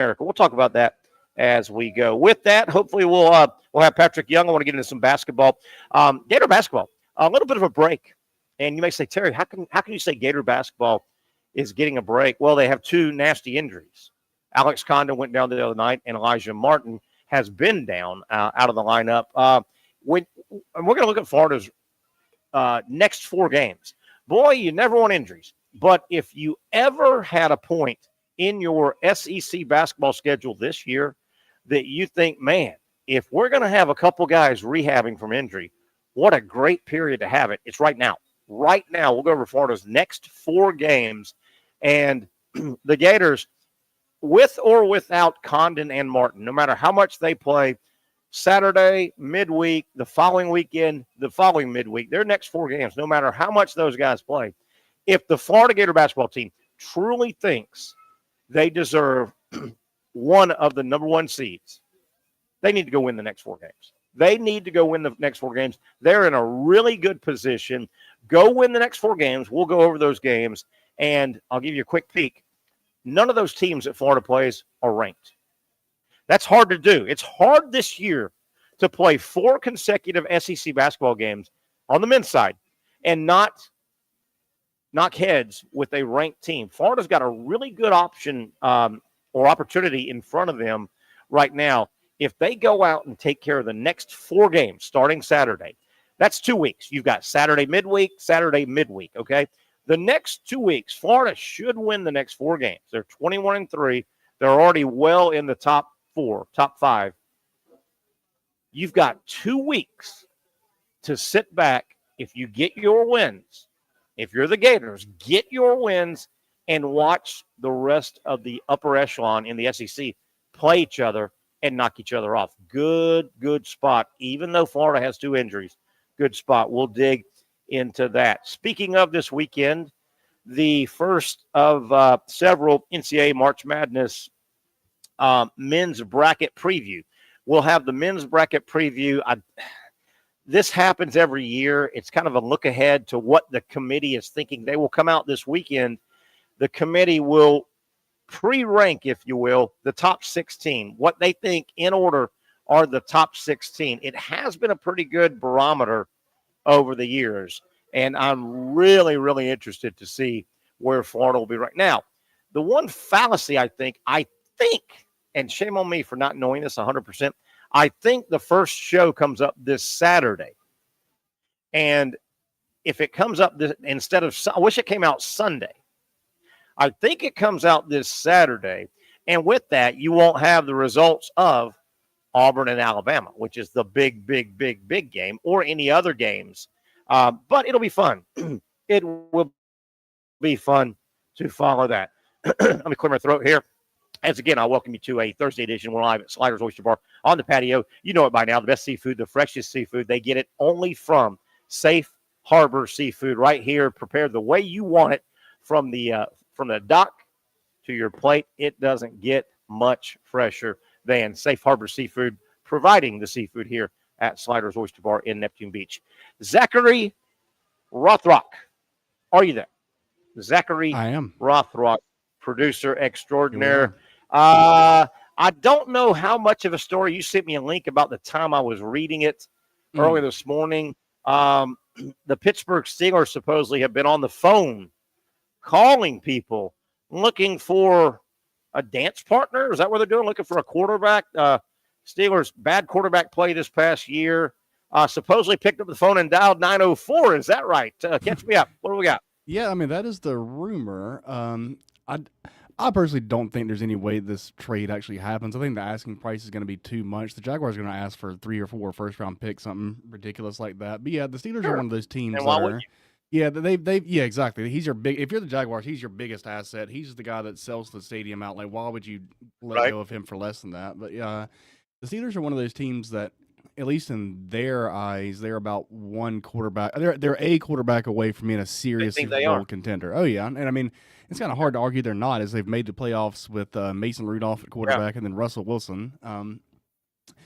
America. We'll talk about that as we go. With that, hopefully we'll have Patrick Young. I want to get into some basketball. Gator basketball, a little bit of a break. And you may say, Terry, how can you say Gator basketball is getting a break? Well, they have two nasty injuries. Alex Condon went down the other night, and Elijah Martin has been down out of the lineup. And we're going to look at Florida's next four games. Boy, you never want injuries. But if you ever had a point in your SEC basketball schedule this year that you think, man, if we're going to have a couple guys rehabbing from injury, what a great period to have it. It's right now. Right now, we'll go over Florida's next four games. And the Gators, with or without Condon and Martin, no matter how much they play, Saturday, midweek, the following weekend, the following midweek, their next four games, no matter how much those guys play, if the Florida Gator basketball team truly thinks they deserve one of the number one seeds, they need to go win the next four games. They need to go win the next four games. They're in a really good position. Go win the next four games. We'll go over those games, and I'll give you a quick peek. None of those teams that Florida plays are ranked. That's hard to do. It's hard this year to play four consecutive SEC basketball games on the men's side and not knock heads with a ranked team. Florida's got a really good option or opportunity in front of them right now. If they go out and take care of the next four games starting Saturday, that's 2 weeks. You've got Saturday midweek, okay? The next 2 weeks, Florida should win the next four games. They're 21-3. They're already well in the top five. You've got 2 weeks to sit back. If you get your wins, if you're the Gators, get your wins and watch the rest of the upper echelon in the SEC play each other and knock each other off. Good spot. Even though Florida has two injuries, good spot. We'll dig into that. Speaking of this weekend, the first of several NCAA March Madness men's bracket preview. We'll have the men's bracket preview. This happens every year. It's kind of a look ahead to what the committee is thinking. They will come out this weekend. The committee will pre-rank, if you will, the top 16, what they think in order are the top 16. It has been a pretty good barometer over the years, and I'm really, really interested to see where Florida will be right now. The one fallacy I think, and shame on me for not knowing this 100%, I think the first show comes up this Saturday. And if it comes up I wish it came out Sunday. I think it comes out this Saturday. And with that, you won't have the results of Auburn and Alabama, which is the big game, or any other games. But it'll be fun. It will be fun to follow that. Let me clear my throat here. As again, I welcome you to a Thursday edition. We're live at Sliders Oyster Bar on the patio. You know it by now. The best seafood, the freshest seafood. They get it only from Safe Harbor Seafood right here, prepared the way you want it from the dock to your plate. It doesn't get much fresher than Safe Harbor Seafood, providing the seafood here at Sliders Oyster Bar in Neptune Beach. Zachary Rothrock, are you there? Zachary I am. Rothrock, producer extraordinaire. I don't know how much of a story. You sent me a link about the time I was reading it early this morning. The Pittsburgh Steelers supposedly have been on the phone calling people looking for a dance partner. Is that what they're doing? Looking for a quarterback? Steelers bad quarterback play this past year. Supposedly picked up the phone and dialed 904. Is that right? Catch me up. What do we got? Yeah, I mean, that is the rumor. I personally don't think there's any way this trade actually happens. I think the asking price is going to be too much. The Jaguars are going to ask for 3 or 4 first-round picks, something ridiculous like that. But yeah, the Steelers are one of those teams And why would you? yeah, yeah, exactly. He's your if you're the Jaguars, he's your biggest asset. He's the guy that sells the stadium out. Like, why would you let go of him for less than that? But yeah, the Steelers are one of those teams that, at least in their eyes, they're about one quarterback. They're a quarterback away from being a serious Super Bowl contender. Oh yeah, and I mean, it's kind of hard to argue they're not, as they've made the playoffs with Mason Rudolph at quarterback and then Russell Wilson.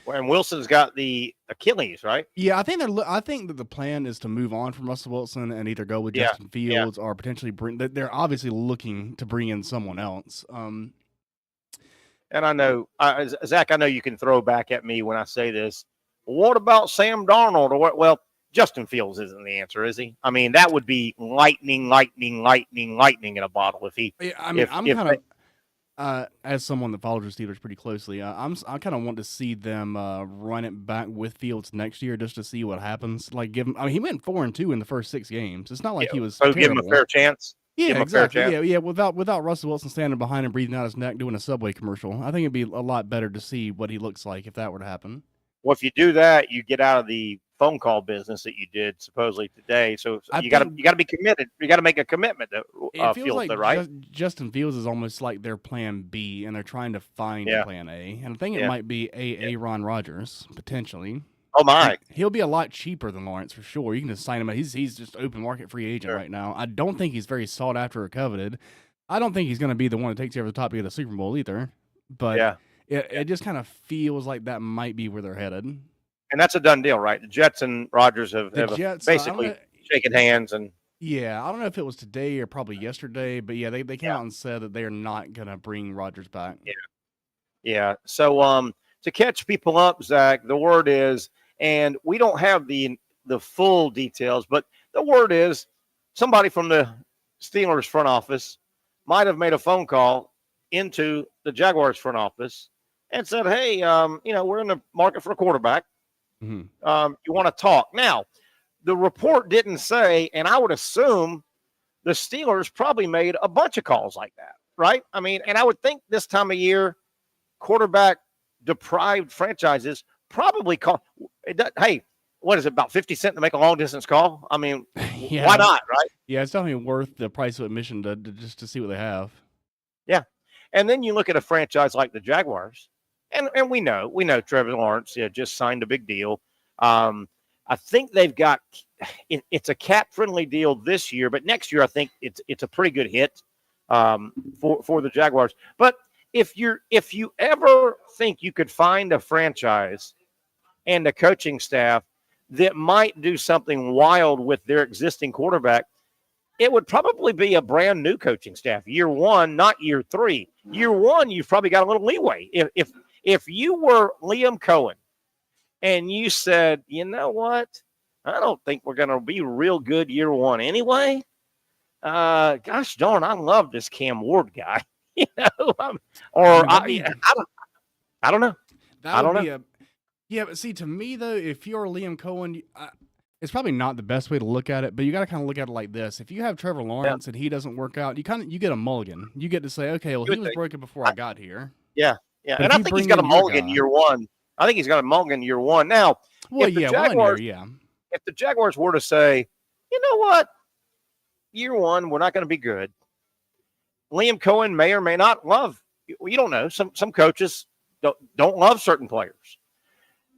And Wilson's got the Achilles, right? Yeah, I think that the plan is to move on from Russell Wilson and either go with Justin Fields or potentially bring. They're obviously looking to bring in someone else. and I know, Zach, I know you can throw back at me when I say this. What about Sam Darnold? Or what? Well, Justin Fields isn't the answer, is he? I mean, that would be lightning in a bottle if he. Yeah, I mean, I'm if kind of as someone that follows the Steelers pretty closely, I kind of want to see them run it back with Fields next year just to see what happens. Like, give him. I mean, he went 4-2 in the first 6 games. It's not like he was. So terrible. give him a fair chance. Yeah, exactly. Yeah. Without Russell Wilson standing behind him, breathing out his neck, doing a Subway commercial, I think it'd be a lot better to see what he looks like if that were to happen. Well, if you do that, you get out of the phone call business that you did supposedly today. So you got to be committed. You got to make a commitment to Fields, like right? Justin Fields is almost like their plan B, and they're trying to find a plan A. And I think it might be Aaron Rodgers potentially. Oh my! He'll be a lot cheaper than Lawrence for sure. You can just sign him. He's just open market free agent right now. I don't think he's very sought after or coveted. I don't think he's going to be the one that takes you over the top to get a Super Bowl either. But it just kind of feels like that might be where they're headed. And that's a done deal, right? The Jets and Rodgers have basically shaken hands. And yeah, I don't know if it was today or probably yesterday, but yeah, they came out and said that they are not going to bring Rodgers back. Yeah. So to catch people up, Zach, the word is, and we don't have the full details, but the word is somebody from the Steelers front office might have made a phone call into the Jaguars front office and said, hey, we're in the market for a quarterback. Mm-hmm. You want to talk? Now, the report didn't say, and I would assume the Steelers probably made a bunch of calls like that, right? I mean, and I would think this time of year, quarterback deprived franchises probably call. Hey, what is it, about 50 cents to make a long distance call? I mean, why not, right? Yeah, it's definitely worth the price of admission to just to see what they have. Yeah, and then you look at a franchise like the Jaguars, and we know Trevor Lawrence just signed a big deal. I think they've got it's a cap friendly deal this year, but next year I think it's a pretty good hit for the Jaguars. But if you ever think you could find a franchise and a coaching staff that might do something wild with their existing quarterback, it would probably be a brand new coaching staff. Year one, not year 3. Year one, you've probably got a little leeway. If you were Liam Cohen and you said, you know what, I don't think we're going to be real good year one anyway. Gosh darn, I love this Cam Ward guy. I don't know. I don't know. Yeah, but see, to me though, if you're Liam Cohen, it's probably not the best way to look at it, but you got to kind of look at it like this: if you have Trevor Lawrence and he doesn't work out, you get a mulligan. You get to say, okay, well, he was broken before I got here. Yeah, and I think he's got a mulligan year one. I think he's got a mulligan year one. Now, well, if the Jaguars were to say, you know what, year one we're not going to be good, Liam Cohen may or may not love. You don't know. Some coaches don't love certain players.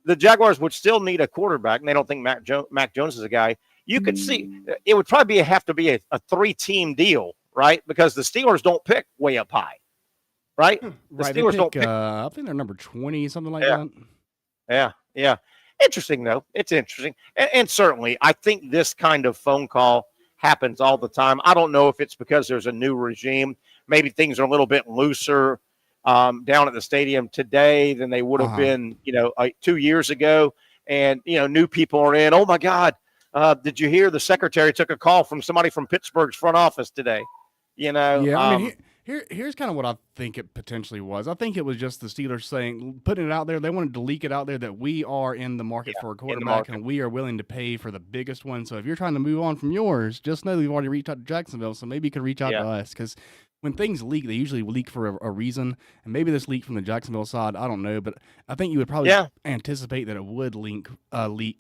The Jaguars would still need a quarterback, and they don't think Mac Jones is a guy. You could see it would probably have to be a 3-team deal, right? Because the Steelers don't pick way up high, right? The Steelers don't pick. I think they're number 20, something like that. Yeah. Interesting, though. It's interesting. And certainly, I think this kind of phone call happens all the time. I don't know if it's because there's a new regime. Maybe things are a little bit looser down at the stadium today than they would have been, 2 years ago. And, new people are in. Oh, my God. Did you hear the secretary took a call from somebody from Pittsburgh's front office today? Yeah, I mean, here's kind of what I think it potentially was. I think it was just the Steelers putting it out there. They wanted to leak it out there that we are in the market for a quarterback and we are willing to pay for the biggest one. So if you're trying to move on from yours, just know that we've already reached out to Jacksonville. So maybe you can reach out to us, because when things leak, they usually leak for a reason. And maybe this leak from the Jacksonville side, I don't know, but I think you would probably anticipate that it would leak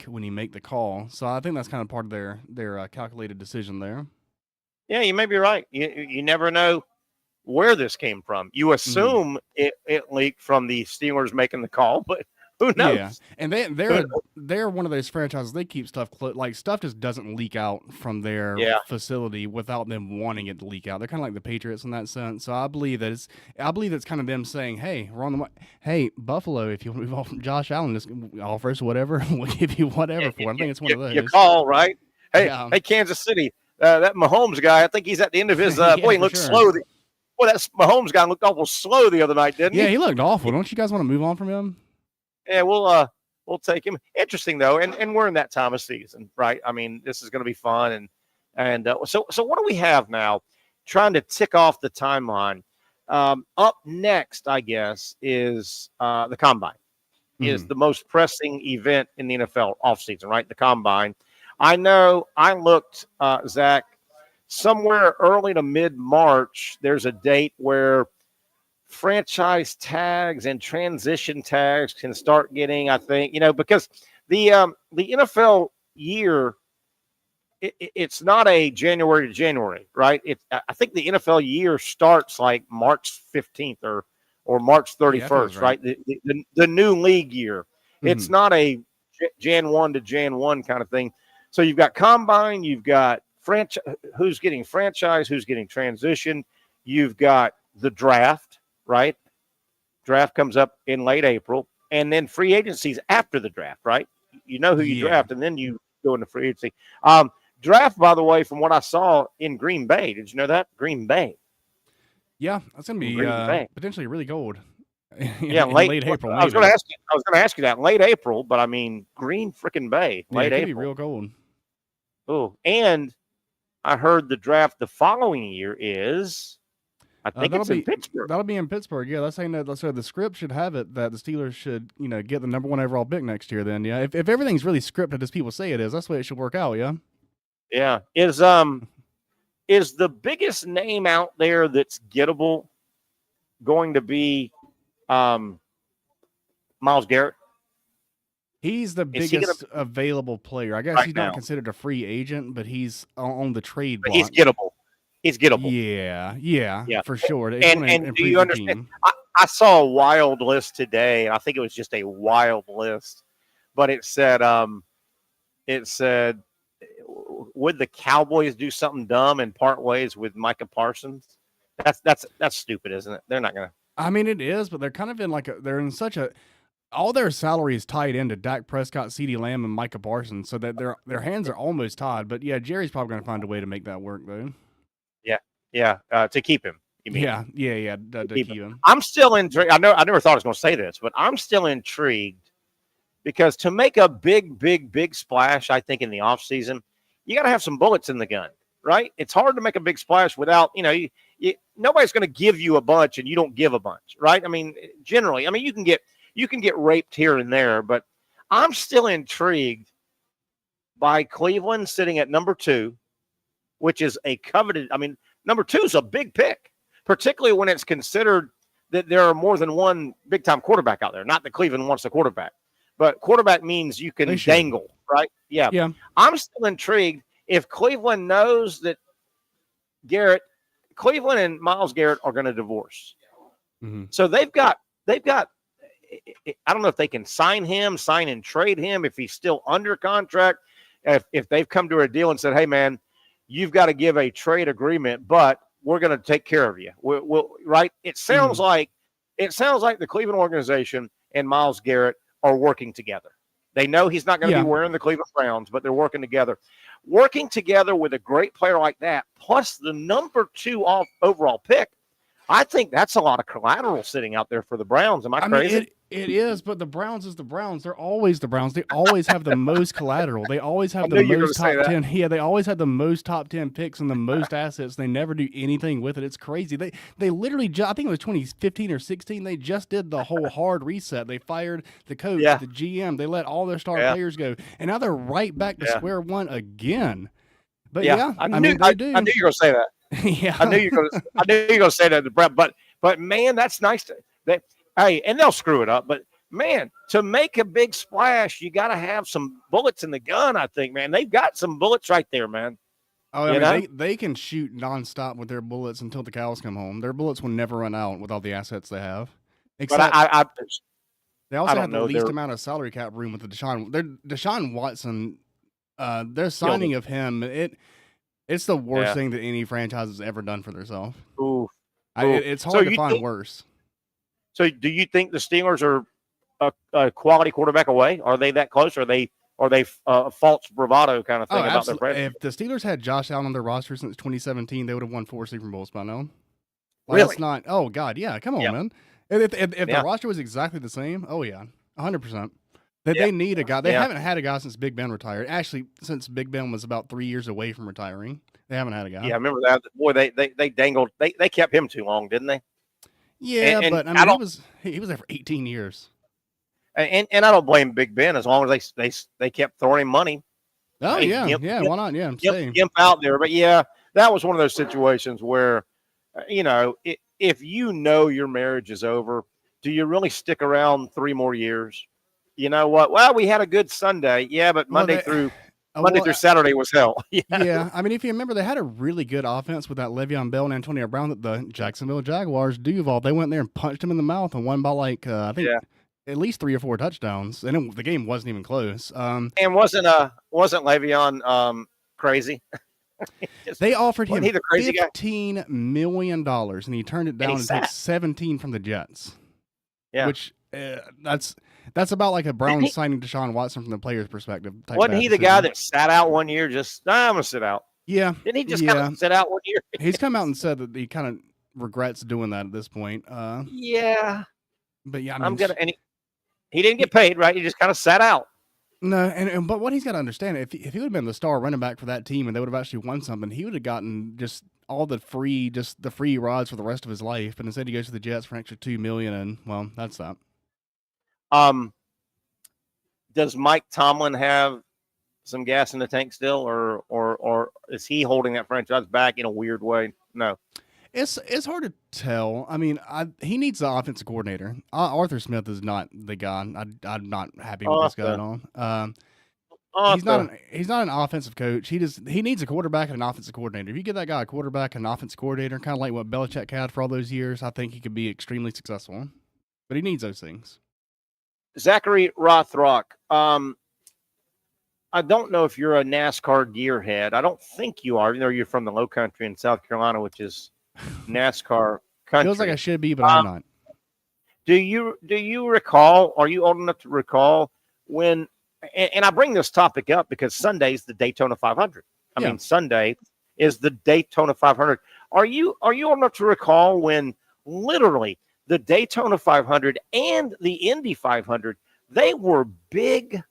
when you make the call. So I think that's kind of part of their calculated decision there. Yeah, you may be right. You never know where this came from. You assume it leaked from the Steelers making the call, but who knows? Yeah, and they're one of those franchises. They keep stuff like stuff just doesn't leak out from their facility without them wanting it to leak out. They're kind of like the Patriots in that sense. So I believe it's kind of them saying, "Hey, we're on the hey Buffalo, if you move off from Josh Allen, just offer us whatever. We'll give you whatever for it." I think it's one of those. You call, right? Hey, Kansas City, that Mahomes guy. I think he's at the end of his. Boy, he looks slow. Well, that Mahomes guy looked awful slow the other night, didn't he? Yeah, he looked awful. Don't you guys want to move on from him? Yeah, we'll take him. Interesting though, and we're in that time of season, right? I mean, this is going to be fun, and so what do we have now? Trying to tick off the timeline. Up next, I guess, is the combine. Is the most pressing event in the NFL offseason, right? The combine. I know I looked, Zach, somewhere early to mid-March, there's a date where franchise tags and transition tags can start getting, I think, because the NFL year, it's not a January to January, right? I think the NFL year starts like March 15th or March 31st, right? The new league year. It's not a Jan 1 to Jan 1 kind of thing. So you've got combine, you've got who's getting franchise, who's getting transition. You've got the draft, right? Draft comes up in late April, and then free agency's after the draft, right? You know who you draft, and then you go into free agency. Draft, by the way, from what I saw in Green Bay. Did you know that? Green Bay. Yeah, that's going to be potentially really cold. Yeah, late April. I was going to ask you that late April, but I mean Green freaking Bay. Late April. Be real cold. Oh, and I heard the draft the following year is. I think it's in Pittsburgh. That'll be in Pittsburgh. Yeah, that's saying that. So the script should have it that the Steelers should, get the number 1 overall pick next year. Then, yeah, if everything's really scripted as people say it is, that's the way it should work out. Yeah. Yeah. Is the biggest name out there that's gettable going to be Myles Garrett? He's the biggest available player. I guess he's not considered a free agent, but he's on the trade block. He's gettable. He's gettable. Yeah, for sure. And do you understand? I saw a wild list today, and I think it was just a wild list, but it said, would the Cowboys do something dumb and part ways with Micah Parsons? That's stupid, isn't it? They're not gonna. I mean, it is, but they're kind of they're in such a. All their salary is tied into Dak Prescott, CeeDee Lamb, and Micah Parsons, so that their hands are almost tied. But yeah, Jerry's probably going to find a way to make that work, though. Yeah, to keep him. You mean? Yeah, to keep him. I'm still intrigued. I never thought I was going to say this, but I'm still intrigued because to make a big splash, I think in the offseason, you got to have some bullets in the gun, right? It's hard to make a big splash without, nobody's going to give you a bunch and you don't give a bunch, right? I mean, generally, you can get raped here and there, but I'm still intrigued by Cleveland sitting at number 2, which is a coveted. Number 2 is a big pick, particularly when it's considered that there are more than one big-time quarterback out there. Not that Cleveland wants a quarterback, but quarterback means you can dangle, right? Yeah. I'm still intrigued if Cleveland knows that Cleveland and Myles Garrett are going to divorce. Mm-hmm. So they've got. I don't know if they can sign and trade him if he's still under contract. If they've come to a deal and said, "Hey, man, you've got to give a trade agreement, but we're going to take care of you." We'll right? It sounds like the Cleveland organization and Myles Garrett are working together. They know he's not going to be wearing the Cleveland Browns, but they're working together. Working together with a great player like that, plus the number 2 overall pick, I think that's a lot of collateral sitting out there for the Browns. Am I crazy? It is, but the Browns is the Browns. They're always the Browns. They always have the most collateral. They always have the most top 10. Yeah, they always have the most top 10 picks and the most assets. They never do anything with it. It's crazy. They literally, I think it was 2015 or 16, they just did the whole hard reset. They fired the coach, the GM. They let all their star players go. And now they're right back to square one again. But I knew you were going to say that. I knew you were going to say that. But man, that's nice. Hey, and they'll screw it up. But man, to make a big splash, you got to have some bullets in the gun. I think, man, they've got some bullets right there, man. Oh, they can shoot nonstop with their bullets until the cows come home. Their bullets will never run out with all the assets they have. Except, they also have the least amount of salary cap room with the Deshaun Watson. Their signing of him, it's the worst thing that any franchise has ever done for themselves. It's hard to find worse. So, do you think the Steelers are a quality quarterback away? Are they that close? Or are they false bravado kind of thing about their franchise? If the Steelers had Josh Allen on their roster since 2017, they would have won 4 Super Bowls by now. Like, Really? that's not. Oh God, yeah. Come on, Yeah. man. If the Yeah. roster was exactly the same, oh yeah, 100%. That Yeah. they need a guy. They Yeah. haven't had a guy since Big Ben retired. Actually, since Big Ben was about 3 years away from retiring, they haven't had a guy. Yeah. I remember that. Boy, they dangled. They kept him too long, didn't they? Yeah, And but I I mean, don't he was there for 18 years. and I don't blame Big Ben as long as they kept throwing him money. Oh Hey, yeah, yeah. Why not? Yeah, stay. gimp out there. But yeah, that was one of those situations where, if you know your marriage is over, do you really stick around 3 more years? You know what? Well, we had a good Sunday. Yeah, but Well, Monday they, through well, Saturday was hell. Yeah. yeah. I mean, if you remember, they had a really good offense with that Le'Veon Bell and Antonio Brown that the Jacksonville Jaguars Duval. They went there and punched him in the mouth and won by like I think Yeah. at least 3 or 4 touchdowns, and the game wasn't even close. And wasn't Le'Veon crazy? They offered Wasn't him he the crazy guy? $15 million, and he turned it And down he and took 17 from the Jets. Yeah. Which that's about like a Browns he- signing Deshaun Watson from the player's perspective. Wasn't bad he the guy decision. that sat out 1 year? I'm gonna sit out. Yeah, Didn't he just yeah. kind of sit out 1 year? He's come out and said that he kind of regrets doing that at this point. Yeah. But yeah, I mean, And he didn't get paid, right? He just kind of sat out. no, but what he's got to understand, if he would have been the star running back for that team and they would have actually won something, he would have gotten just all the free rides for the rest of his life. But instead, he goes to the Jets for an extra $2 million, and well, that's that. Does Mike Tomlin have some gas in the tank still, or is he holding that franchise back in a weird way? No. It's hard to tell. I mean, he needs the offensive coordinator. Arthur Smith is not the guy. I'm not happy with this guy at all. He's not an offensive coach. He needs a quarterback and an offensive coordinator. If you get that guy a quarterback and an offensive coordinator, kind of like what Belichick had for all those years, I think he could be extremely successful. But he needs those things. Zachary Rothrock. I don't know if you're a NASCAR gearhead. I don't think you are. You're from the Low Country in South Carolina, which is NASCAR country. Feels like I should be, but I'm not. Do you recall? Are you old enough to recall when? And I bring this topic up because Sunday's the Daytona 500. I mean, Sunday is the Daytona 500. Are you old enough to recall when literally the Daytona 500 and the Indy 500, they were big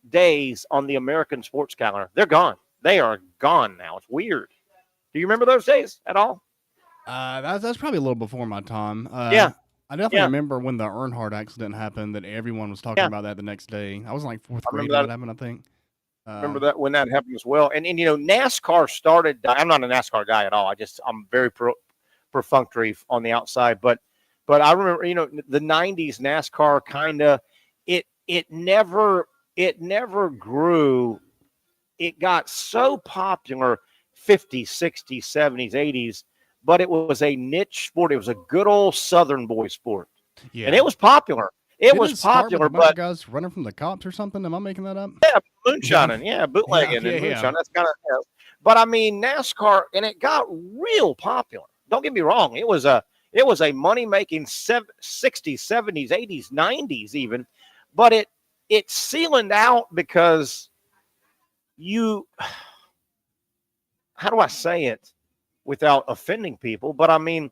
days on the American sports calendar? They're gone. They are gone now. It's weird. Do you remember those days at all? That's probably a little before my time. Yeah. I definitely remember when the Earnhardt accident happened that everyone was talking about that the next day. I was in like 4th grade when that happened, I think. Remember that when that happened as well. And NASCAR started. I'm not a NASCAR guy at all. I'm very perfunctory on the outside. But I remember, the 90s NASCAR kind of it never grew. It got so popular 50s, 60s, 70s, 80s, but it was a niche sport. It was a good old Southern boy sport. Yeah. And it was popular. It was popular, but guys running from the cops or something. Am I making that up? Yeah, moonshining, bootlegging and moonshine. That's kind of. But I mean, NASCAR, and it got real popular. Don't get me wrong. It was a money making 60s, 70s, 80s, 90s even, but it ceilinged out because how do I say it without offending people? But I mean,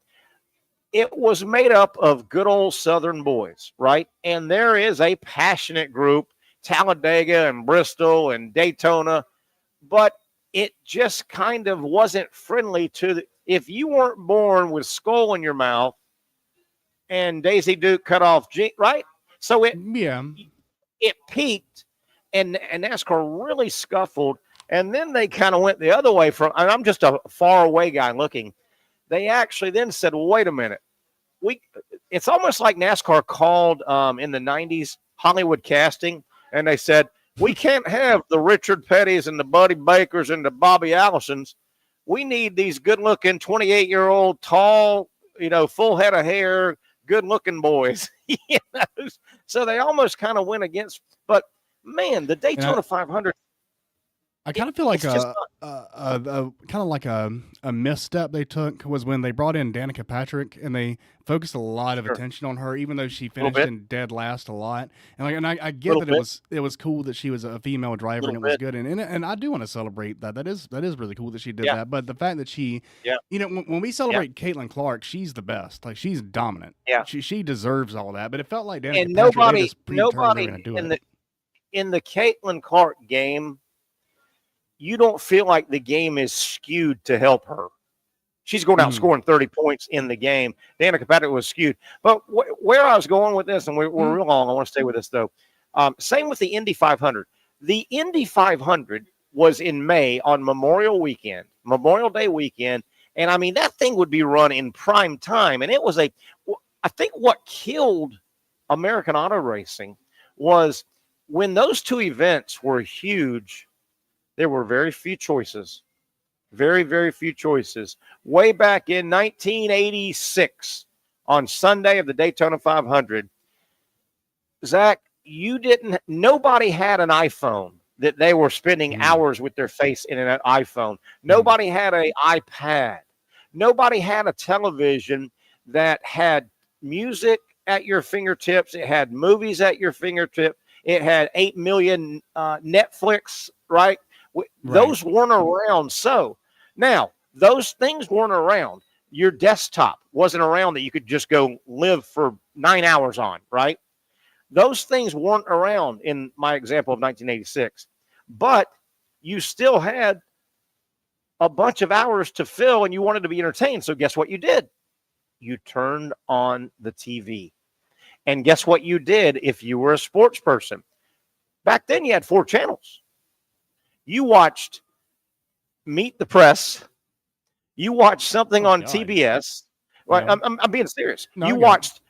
it was made up of good old Southern boys, right? And there is a passionate group, Talladega and Bristol and Daytona, but it just kind of wasn't friendly to if you weren't born with skull in your mouth and Daisy Duke cut off, right? So it peaked, and NASCAR really scuffled, and then they kind of went the other way and I'm just a far away guy looking. They actually then said, well, wait a minute. It's almost like NASCAR called in the 90s Hollywood casting, and they said, we can't have the Richard Pettys and the Buddy Bakers and the Bobby Allisons. We need these good-looking 28-year-old, tall, full head of hair, good-looking boys. So they almost kind of went against. But, man, the Daytona 500, I kind of feel like it's just kind of like a misstep they took was when they brought in Danica Patrick and they focused a lot of sure, attention on her, even though she a little finished bit, in dead last a lot. And I get little that bit, it was cool that she was a female driver and little it was bit. good, and I do want to celebrate that. That is really cool that she did Yeah, that. But the fact that she, yeah, when we yeah, caitlin Clark, she's the best. Like she's dominant. yeah. She deserves all that. But it felt like Danica And Patrick, they nobody, just predetermined they were nobody going to do in it. the Caitlin Clark game, you don't feel like the game is skewed to help her. She's going out Mm-hmm. scoring 30 points in the game. Danica Patrick was skewed. But where I was going with this, and we're Mm-hmm. real long, I want to stay with this though. Same with the Indy 500. The Indy 500 was in May on Memorial Day weekend. And I mean, that thing would be run in prime time. And it was I think what killed American auto racing was when those two events were huge, there were very few choices. Very, very few choices. Way back in 1986, on Sunday of the Daytona 500, Zach, nobody had an iPhone that they were spending hours with their face in an iPhone. Nobody had an iPad. Nobody had a television that had music at your fingertips. It had movies at your fingertip. It had 8 million Netflix, right? Those weren't around. So now those things weren't around. Your desktop wasn't around that you could just go live for 9 hours on, right? Those things weren't around in my example of 1986, but you still had a bunch of hours to fill and you wanted to be entertained. So guess what you did? You turned on the TV. And guess what you did if you were a sports person? Back then you had 4 channels. You watched Meet the Press. You watched something on TBS. Well, Yeah. I'm being serious. No, You watched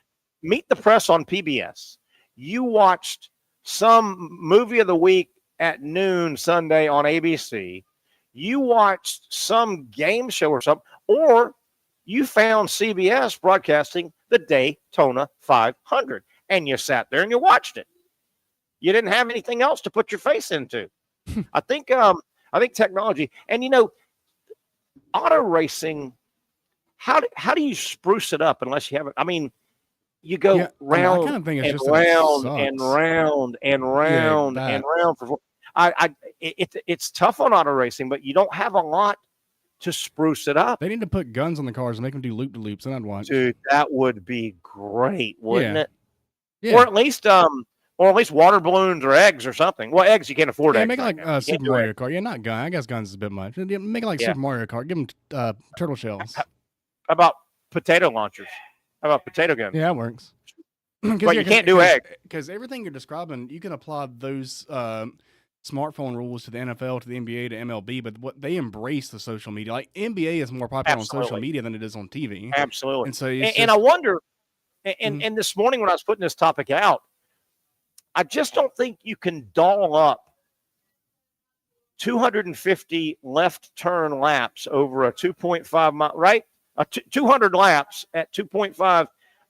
Meet the Press on PBS. You watched some movie of the week at noon Sunday on ABC. You watched some game show or something, or you found CBS broadcasting the Daytona 500, and you sat there and you watched it. You didn't have anything else to put your face into. I think technology, and auto racing. How do you spruce it up unless you have it? I mean, you go round I kind of think it's and just round and round and round and round for. It's tough on auto racing, but you don't have a lot to spruce it up. They need to put guns on the cars and make them do loop to loops, and I'd watch. Dude, that would be great, wouldn't it? Yeah. Or at least water balloons or eggs or something. Well, eggs you can't afford. Yeah, eggs make it right like now. Super Mario Kart. Yeah, not gun. I guess guns is a bit much. Make it like Super Mario Kart. Give them turtle shells. How about potato launchers? How about potato guns? Yeah, that works. But you can't do eggs. Because everything you're describing, you can apply those smartphone rules to the NFL, to the NBA, to MLB, but what they embrace the social media. Like NBA is more popular on social media than it is on TV. Absolutely. And so and I wonder, and this morning when I was putting this topic out, I just don't think you can doll up 250 left turn laps over a 2.5 mile, right? 200 laps at 2.5.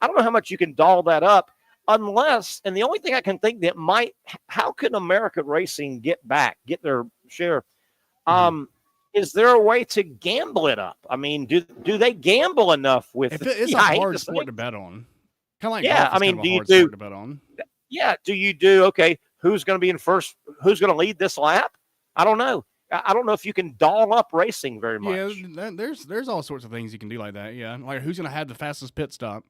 I don't know how much you can doll that up unless, and the only thing I can think that might, how can American racing get their share? Is there a way to gamble it up? I mean, do they gamble enough with it's a hard sport to bet on. Kind of like golf is I mean, kind of a hard sport to bet on. Yeah, do you do okay? Who's going to be in first? Who's going to lead this lap? I don't know. I don't know if you can doll up racing very much. Yeah, there's all sorts of things you can do like that. Yeah, like who's going to have the fastest pit stop,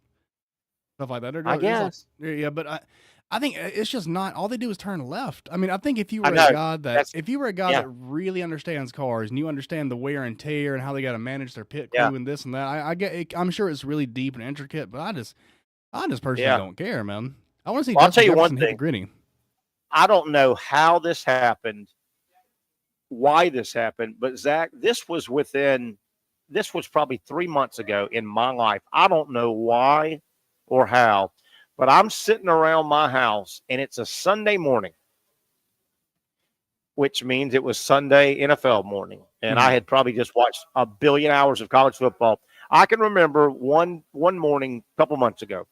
stuff like that. I guess. But I think it's just not. All they do is turn left. I mean, I think if you were a guy that really understands cars and you understand the wear and tear and how they got to manage their pit crew and this and that, I get it. I'm sure it's really deep and intricate, but I just personally don't care, man. I want to see. I'll tell you one thing. Gritty. I don't know how this happened, why this happened, but Zach, this was probably 3 months ago in my life. I don't know why or how, but I'm sitting around my house and it's a Sunday morning, which means it was Sunday NFL morning. And I had probably just watched a billion hours of college football. I can remember one morning a couple months ago,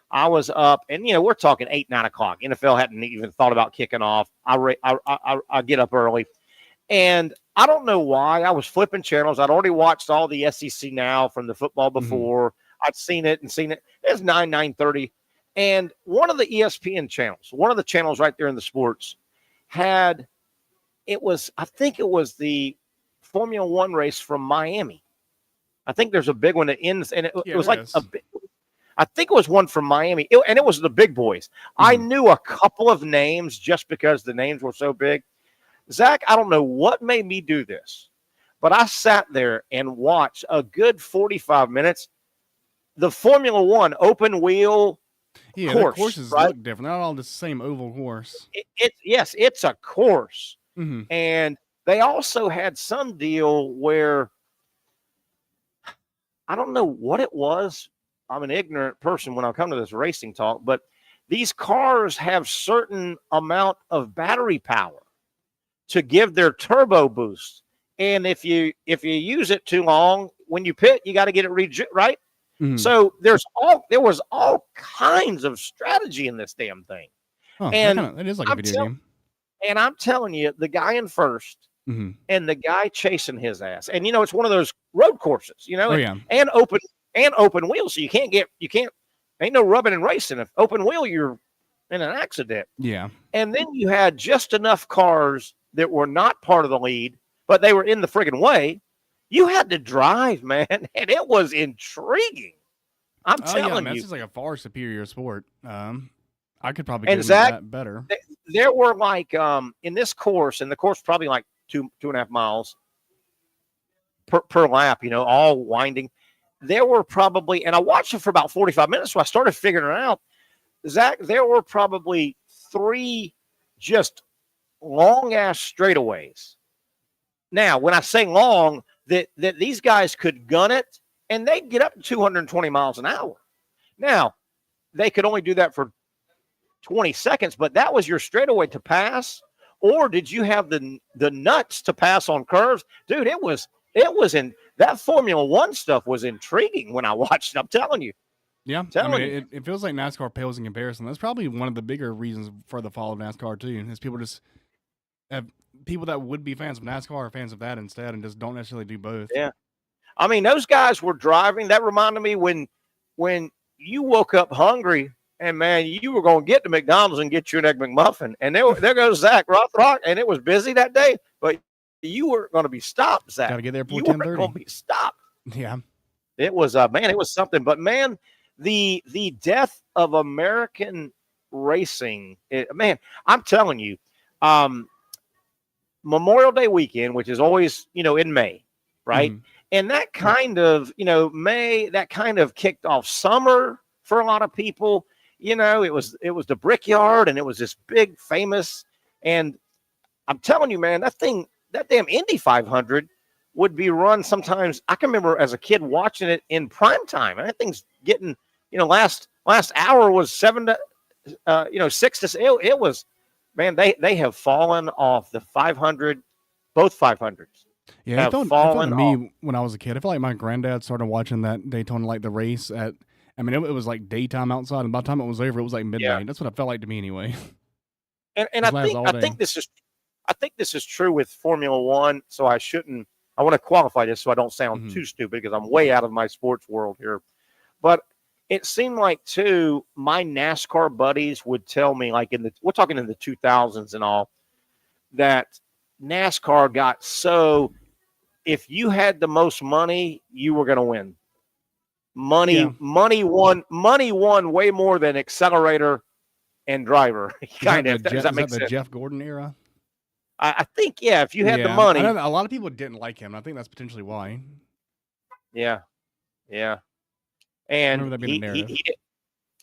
I was up, and we're talking 8, 9 o'clock. NFL hadn't even thought about kicking off. I get up early, And I don't know why. I was flipping channels. I'd already watched all the SEC now from the football before. I'd seen it. It was 9:30. And one of the ESPN channels, one of the channels right there in the sports, I think it was the Formula One race from Miami. I think there's a big one that ends, and it was like I think it was one from Miami, and it was the big boys. I knew a couple of names just because the names were so big. Zach, I don't know what made me do this, but I sat there and watched a good 45 minutes. The Formula One open wheel course. The courses right? look different. They're not all the same oval course. Yes, it's a course. Mm-hmm. And they also had some deal where I don't know what it was. I'm an ignorant person when I come to this racing talk, but these cars have certain amount of battery power to give their turbo boost. And if you use it too long, when you pit, you got to get it right. Mm-hmm. So there was all kinds of strategy in this damn thing. Oh, and it is like a video game. And I'm telling you, the guy in first and the guy chasing his ass. And it's one of those road courses, and open wheels. So ain't no rubbing and racing. If open wheel, you're in an accident. Yeah. And then you had just enough cars that were not part of the lead, but they were in the friggin' way. You had to drive, man, and it was intriguing. I'm telling you. This is like a far superior sport. I could probably get that better. There were like in this course, and the course probably like 2.5 miles per lap, all winding. There were probably, and I watched it for about 45 minutes, so I started figuring it out. Zach, there were probably 3 just long-ass straightaways. Now, when I say long, that these guys could gun it, and they'd get up to 220 miles an hour. Now, they could only do that for 20 seconds, but that was your straightaway to pass, or did you have the nuts to pass on curves? Dude, it was in that Formula One stuff was intriguing when I watched it. I'm telling you. Yeah, it feels like NASCAR pales in comparison. That's probably one of the bigger reasons for the fall of NASCAR too. Is people just have people that would be fans of NASCAR are fans of that instead, and just don't necessarily do both. Yeah, I mean those guys were driving. That reminded me when you woke up hungry and man, you were going to get to McDonald's and get you an Egg McMuffin, and there goes Zach Rothrock, and it was busy that day, but you weren't going to be stopped, Zach. Got to get there before 10:30. You weren't going to be stopped. Yeah, it was man, it was something. But man. The death of American racing, man, I'm telling you, Memorial Day weekend, which is always, in May, right? Mm-hmm. And that kind of, May, that kind of kicked off summer for a lot of people. It was the Brickyard, and it was this big famous, and I'm telling you, man, that damn Indy 500 would be run sometimes. I can remember as a kid watching it in prime time, and that thing's getting, last hour was 7 to 6 to. It was, man. They have fallen off the 500, both 500s. Yeah, it felt to me when I was a kid. I feel like my granddad started watching that Daytona, like the race at. I mean, it was like daytime outside, and by the time it was over, it was like midnight. Yeah. That's what it felt like to me, anyway. And I think this is true with Formula One. So I want to qualify this so I don't sound too stupid because I'm way out of my sports world here. But it seemed like too, my NASCAR buddies would tell me, like we're talking in the 2000s and all, that NASCAR got so, if you had the most money, you were going to win. Money won way more than accelerator and driver. Kind of. Does that make sense? The Jeff Gordon era? I think, yeah, if you had the money. I know a lot of people didn't like him. I think that's potentially why. Yeah. And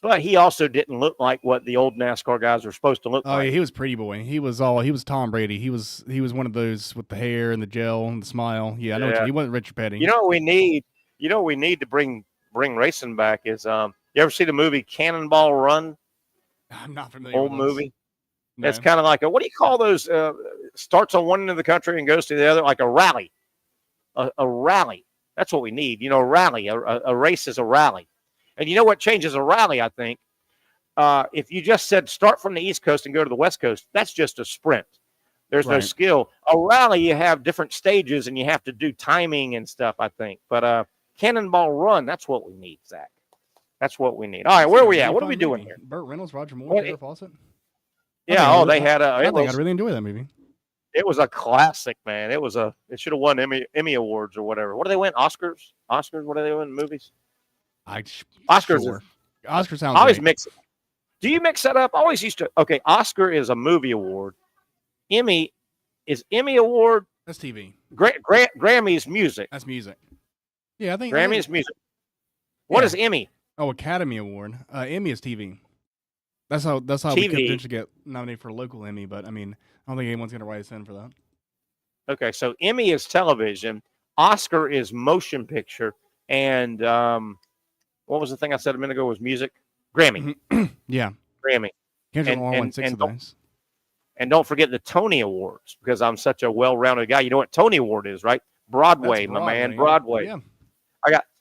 but he also didn't look like what the old NASCAR guys were supposed to look like. Oh, yeah, he was pretty boy. He was Tom Brady. He was one of those with the hair and the gel and the smile. Yeah, I know he wasn't Richard Petty. You know what we need? To bring racing back is you ever see the movie Cannonball Run? I'm not familiar with this. Movie. No. It's kind of like what do you call those? Starts on one end of the country and goes to the other, like a rally. A rally. That's what we need. A rally. A race is a rally. And you know what changes a rally, I think? If you just said start from the East Coast and go to the West Coast, that's just a sprint. There's no Right. skill. A rally, you have different stages, and you have to do timing and stuff, I think. But cannonball run, that's what we need, Zach. That's what we need. All right, where are we at? What are we doing here? Burt Reynolds, Roger Moore, What- Farrah Fawcett. Yeah, they had I a. think I'd really enjoy that movie. It was a classic, man. It should have won Emmy awards or whatever. What do they win? Oscars? What do they win in movies? Oscars. Sure. Oscar sounds I always great. mix it. Do you mix that up? I always used to. Okay, Oscar is a movie award. Emmy award. That's TV. Grammy is music. That's music. Yeah, I think Grammy is music. What is Emmy? Oh, Academy Award. Emmy is TV. That's how we TV. could potentially get nominated for a local Emmy, but I mean, I don't think anyone's gonna write us in for that. Okay, so Emmy is television. Oscar is motion picture, and what was the thing I said a minute ago was music? Grammy. Yeah. Grammy. Can't And- all win and- 6 and of those. And don't forget the Tony Awards, because I'm such a well-rounded guy. You know what Tony Award is, right? Broadway, That's my man. yeah. Broadway. Yeah.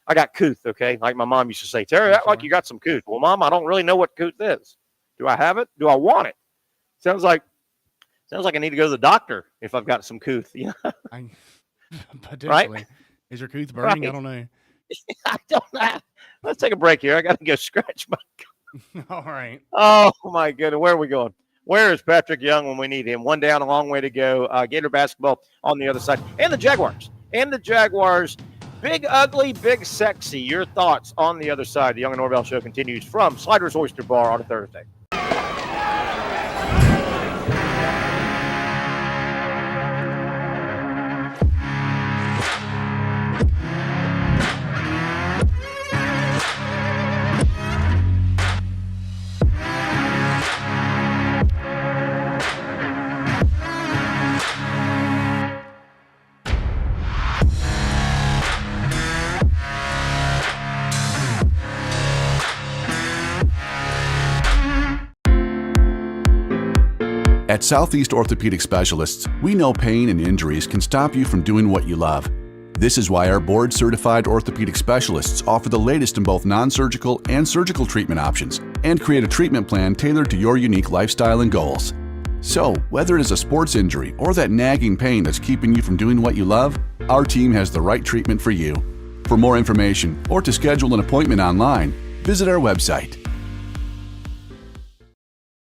I got couth, okay? Like my mom used to say, Terry, act like you got some couth. Well, Mom, I don't really know what couth is. Do I have it? Do I want it? Sounds like I need to go to the doctor if I've got some couth. Yeah. Potentially. Is your couth burning? Right. I don't know. I don't know. Let's take a break here. I got to go scratch my. All right. Oh my goodness, where are we going? Where is Patrick Young when we need him? One down, a long way to go. Gator basketball on the other side, and the Jaguars. Big ugly, big sexy. Your thoughts on the other side? The Young and Norvelle show continues from Sliders Oyster Bar on a Thursday. At Southeast Orthopedic Specialists, we know pain and injuries can stop you from doing what you love. This is why our board-certified orthopedic specialists offer the latest in both non-surgical and surgical treatment options and create a treatment plan tailored to your unique lifestyle and goals. So, whether it is a sports injury or that nagging pain that's keeping you from doing what you love, our team has the right treatment for you. For more information or to schedule an appointment online, visit our website.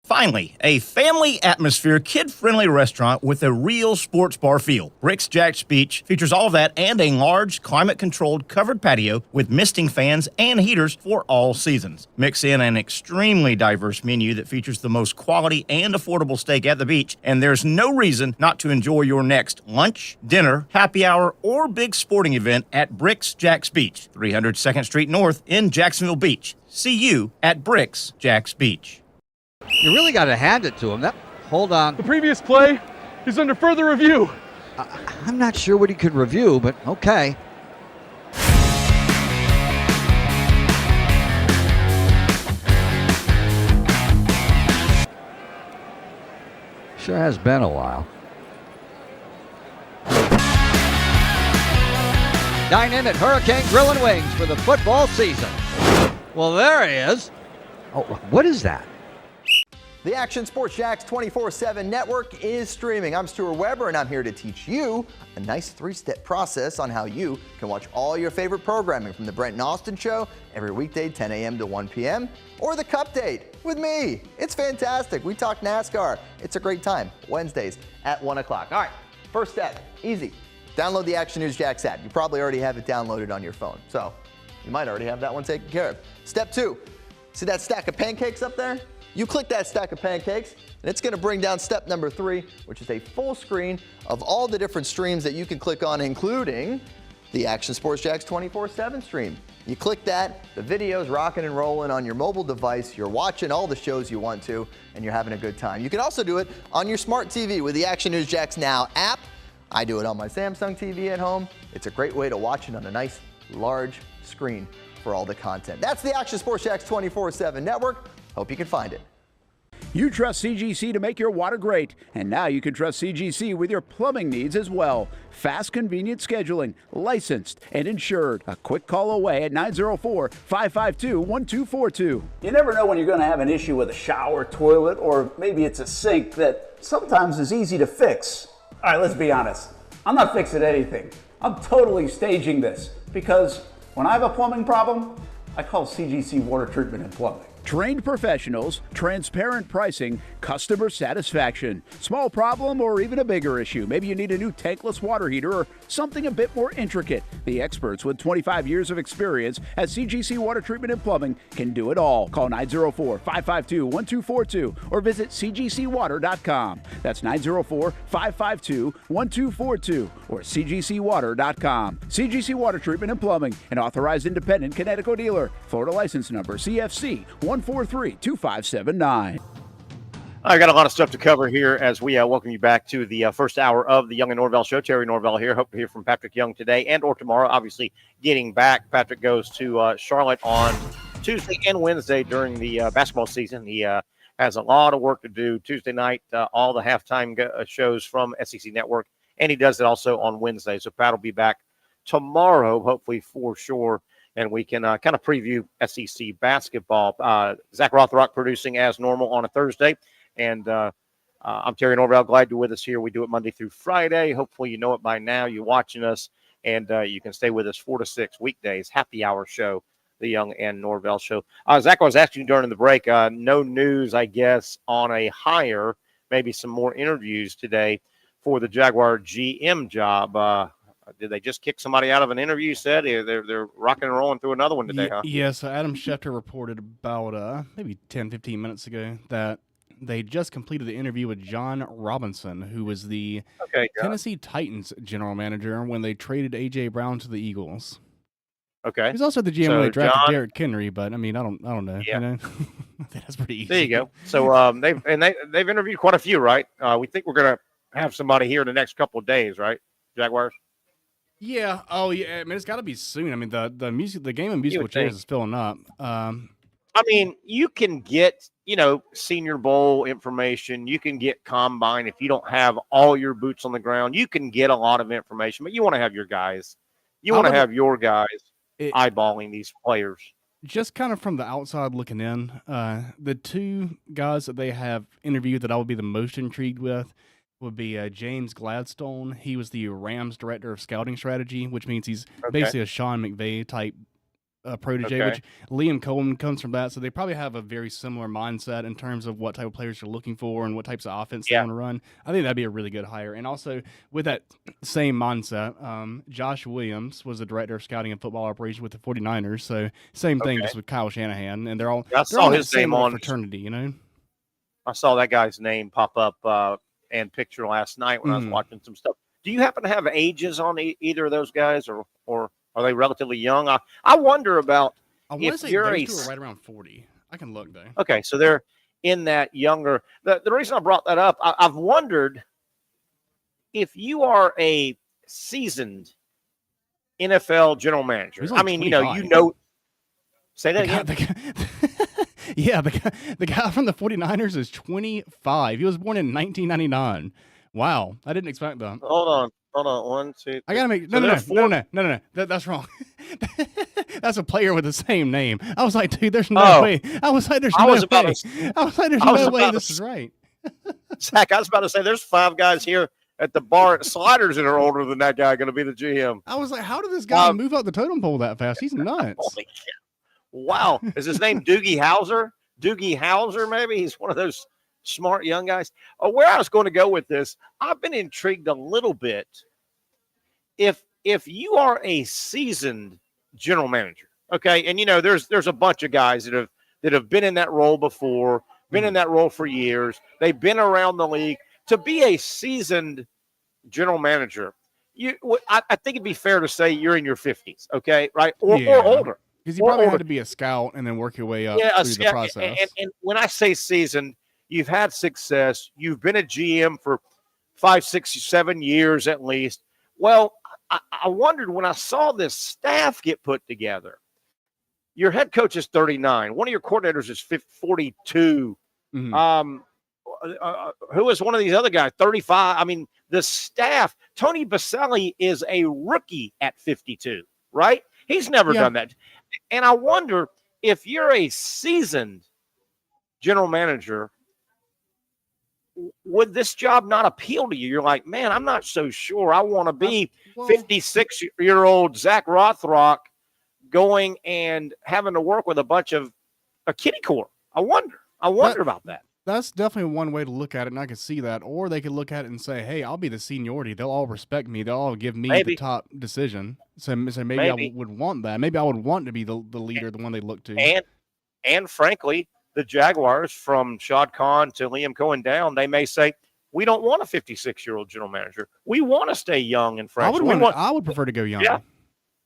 Finally, a family atmosphere, kid-friendly restaurant with a real sports bar feel. Bricks Jack's Beach features all of that and a large, climate-controlled covered patio with misting fans and heaters for all seasons. Mix in an extremely diverse menu that features the most quality and affordable steak at the beach, and there's no reason not to enjoy your next lunch, dinner, happy hour, or big sporting event at Bricks Jack's Beach, 300 2nd Street North in Jacksonville Beach. See you at Bricks Jack's Beach. You really got to hand it to him. Hold on. The previous play is under further review. I'm not sure what he could review, but okay. Sure has been a while. Dine in at Hurricane Grill and Wings for the football season. Well, there he is. Oh, what is that? The Action Sports Jacks 24/7 network is streaming. I'm Stuart Weber, and I'm here to teach you a nice three-step process on how you can watch all your favorite programming from the Brent and Austin Show every weekday 10 a.m. to 1 p.m. or the Cup Date with me. It's fantastic. We talk NASCAR. It's a great time. Wednesdays at 1 o'clock. All right, first step, easy. Download the Action News Jacks app. You probably already have it downloaded on your phone, so you might already have that one taken care of. Step 2, see that stack of pancakes up there? You click that stack of pancakes, and it's gonna bring down step number 3, which is a full screen of all the different streams that you can click on, including the Action Sports Jacks 24/7 stream. You click that, the video's rocking and rolling on your mobile device, you're watching all the shows you want to, and you're having a good time. You can also do it on your smart TV with the Action News Jacks Now app. I do it on my Samsung TV at home. It's a great way to watch it on a nice, large screen for all the content. That's the Action Sports Jacks 24/7 network. Hope you can find it. You trust CGC to make your water great, and now you can trust CGC with your plumbing needs as well. Fast, convenient scheduling, licensed and insured. A quick call away at 904-552-1242. You never know when you're going to have an issue with a shower, toilet, or maybe it's a sink that sometimes is easy to fix. All right, let's be honest. I'm not fixing anything. I'm totally staging this because when I have a plumbing problem, I call CGC Water Treatment and Plumbing. Trained professionals, transparent pricing, customer satisfaction. Small problem or even a bigger issue. Maybe you need a new tankless water heater or something a bit more intricate. The experts with 25 years of experience at CGC Water Treatment and Plumbing can do it all. Call 904-552-1242 or visit cgcwater.com. That's 904-552-1242 or cgcwater.com. CGC Water Treatment and Plumbing, an authorized independent Connecticut dealer. Florida license number CFC 143-2579. I got a lot of stuff to cover here as we welcome you back to the first hour of the Young and Norvelle Show. Terry Norvelle here. Hope to hear from Patrick Young today and or tomorrow. Obviously, getting back, Patrick goes to Charlotte on Tuesday and Wednesday during the basketball season. He has a lot of work to do. Tuesday night, all the halftime shows from SEC Network, and he does it also on Wednesday. So Pat will be back tomorrow, hopefully for sure, and we can kind of preview SEC basketball. Zach Rothrock producing as normal on a Thursday. And I'm Terry Norvelle. Glad you're with us here. We do it Monday through Friday. Hopefully you know it by now. You're watching us, and you can stay with us 4 to 6 weekdays. Happy hour show, the Young and Norvelle Show. Zach, I was asking you during the break, no news, I guess, on a hire, maybe some more interviews today for the Jaguar GM job. Did they just kick somebody out of an interview? You said they're rocking and rolling through another one today, huh? Yes. Adam Schefter reported about maybe 10, 15 minutes ago that they just completed the interview with John Robinson, who was the Tennessee Titans general manager when they traded A.J. Brown to the Eagles. Okay. He's also the GM when they drafted Derrick Henry, but I mean, I don't know. Yeah. You know? That's pretty easy. There you go. So they've interviewed quite a few, right? We think we're gonna have somebody here in the next couple of days, right? Jaguars. Yeah. Oh, yeah. I mean, it's got to be soon. I mean, the game of musical chairs is filling up. I mean, you can get, Senior Bowl information. You can get combine if you don't have all your boots on the ground. You can get a lot of information, but you want to have your guys. You want to have your guys eyeballing these players. Just kind of from the outside looking in, the two guys that they have interviewed that I would be the most intrigued with would be James Gladstone. He was the Rams director of scouting strategy, which means he's basically a Sean McVay type protege, which Liam Cohen comes from that. So they probably have a very similar mindset in terms of what type of players you're looking for and what types of offense they want to run. I think that'd be a really good hire. And also with that same mindset, Josh Williams was the director of scouting and football operations with the 49ers. So same thing just with Kyle Shanahan. And they're all his name on fraternity, I saw that guy's name pop up and picture last night when I was watching some stuff. Do you happen to have ages on either of those guys, or are they relatively young? I wonder about if you're those two are right around 40. I can look though. Okay, so they're in that younger. The reason I brought that up, I've wondered if you are a seasoned NFL general manager. I mean, 25. Say that again. The guy from the 49ers is 25. He was born in 1999. Wow, I didn't expect that. Hold on. 1, 2, 3. I gotta make no. That's wrong. That's a player with the same name. I was like, dude, there's no way. I was like, there's no way this is right. Zach, I was about to say, there's 5 guys here at the bar at Sliders that are older than that guy going to be the GM. I was like, how did this guy move up the totem pole that fast? He's nuts. Holy cow. Wow. Is his name Doogie Howser? Doogie Howser, maybe? He's one of those smart young guys. Where I was going to go with this, I've been intrigued a little bit. If you are a seasoned general manager, okay, and there's a bunch of guys that have been in that role before, been in that role for years. They've been around the league. To be a seasoned general manager, I think it'd be fair to say you're in your 50s, okay, right, or older. Because you probably had to be a scout and then work your way up through the process. And when I say seasoned, you've had success. You've been a GM for 5, 6, 7 years at least. Well, I wondered when I saw this staff get put together. Your head coach is 39. One of your coordinators is 42. Mhm. Who is one of these other guys? 35. I mean, the staff. Tony Baselli is a rookie at 52, right? He's never Yeah. done that. And I wonder if you're a seasoned general manager, would this job not appeal to you? You're like, man, I'm not so sure. I want to be 56-year-old Zach Rothrock going and having to work with a bunch of a kiddie corps. I wonder about that. That's definitely one way to look at it, and I can see that. Or they could look at it and say, hey, I'll be the seniority. They'll all respect me. They'll all give me the top decision. So maybe I would want that. Maybe I would want to be the leader, the one they look to. And frankly, the Jaguars, from Shad Khan to Liam Cohen down, they may say, we don't want a 56-year-old general manager. We want to stay young and fresh. I would prefer to go young.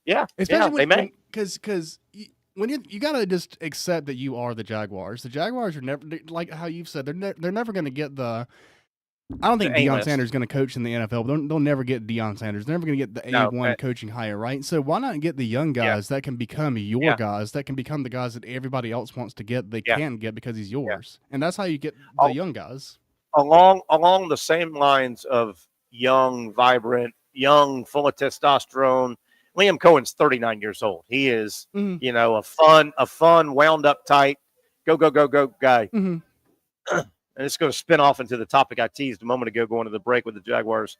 Yeah. Especially they may. Because when you gotta just accept that you are the Jaguars. The Jaguars are never, like how you've said, they're never going to get the. I don't think Deion Sanders is going to coach in the NFL. But they'll never get Deion Sanders. They're never going to get the A1 coaching hire, right? So why not get the young guys that can become your guys, that can become the guys that everybody else wants to get, they can get because he's yours. And that's how you get the young guys. Along the same lines of young, vibrant, young, full of testosterone, Liam Cohen's 39 years old. He is, a fun, wound up tight, go guy. Mm-hmm. And it's going to spin off into the topic I teased a moment ago going to the break with the Jaguars.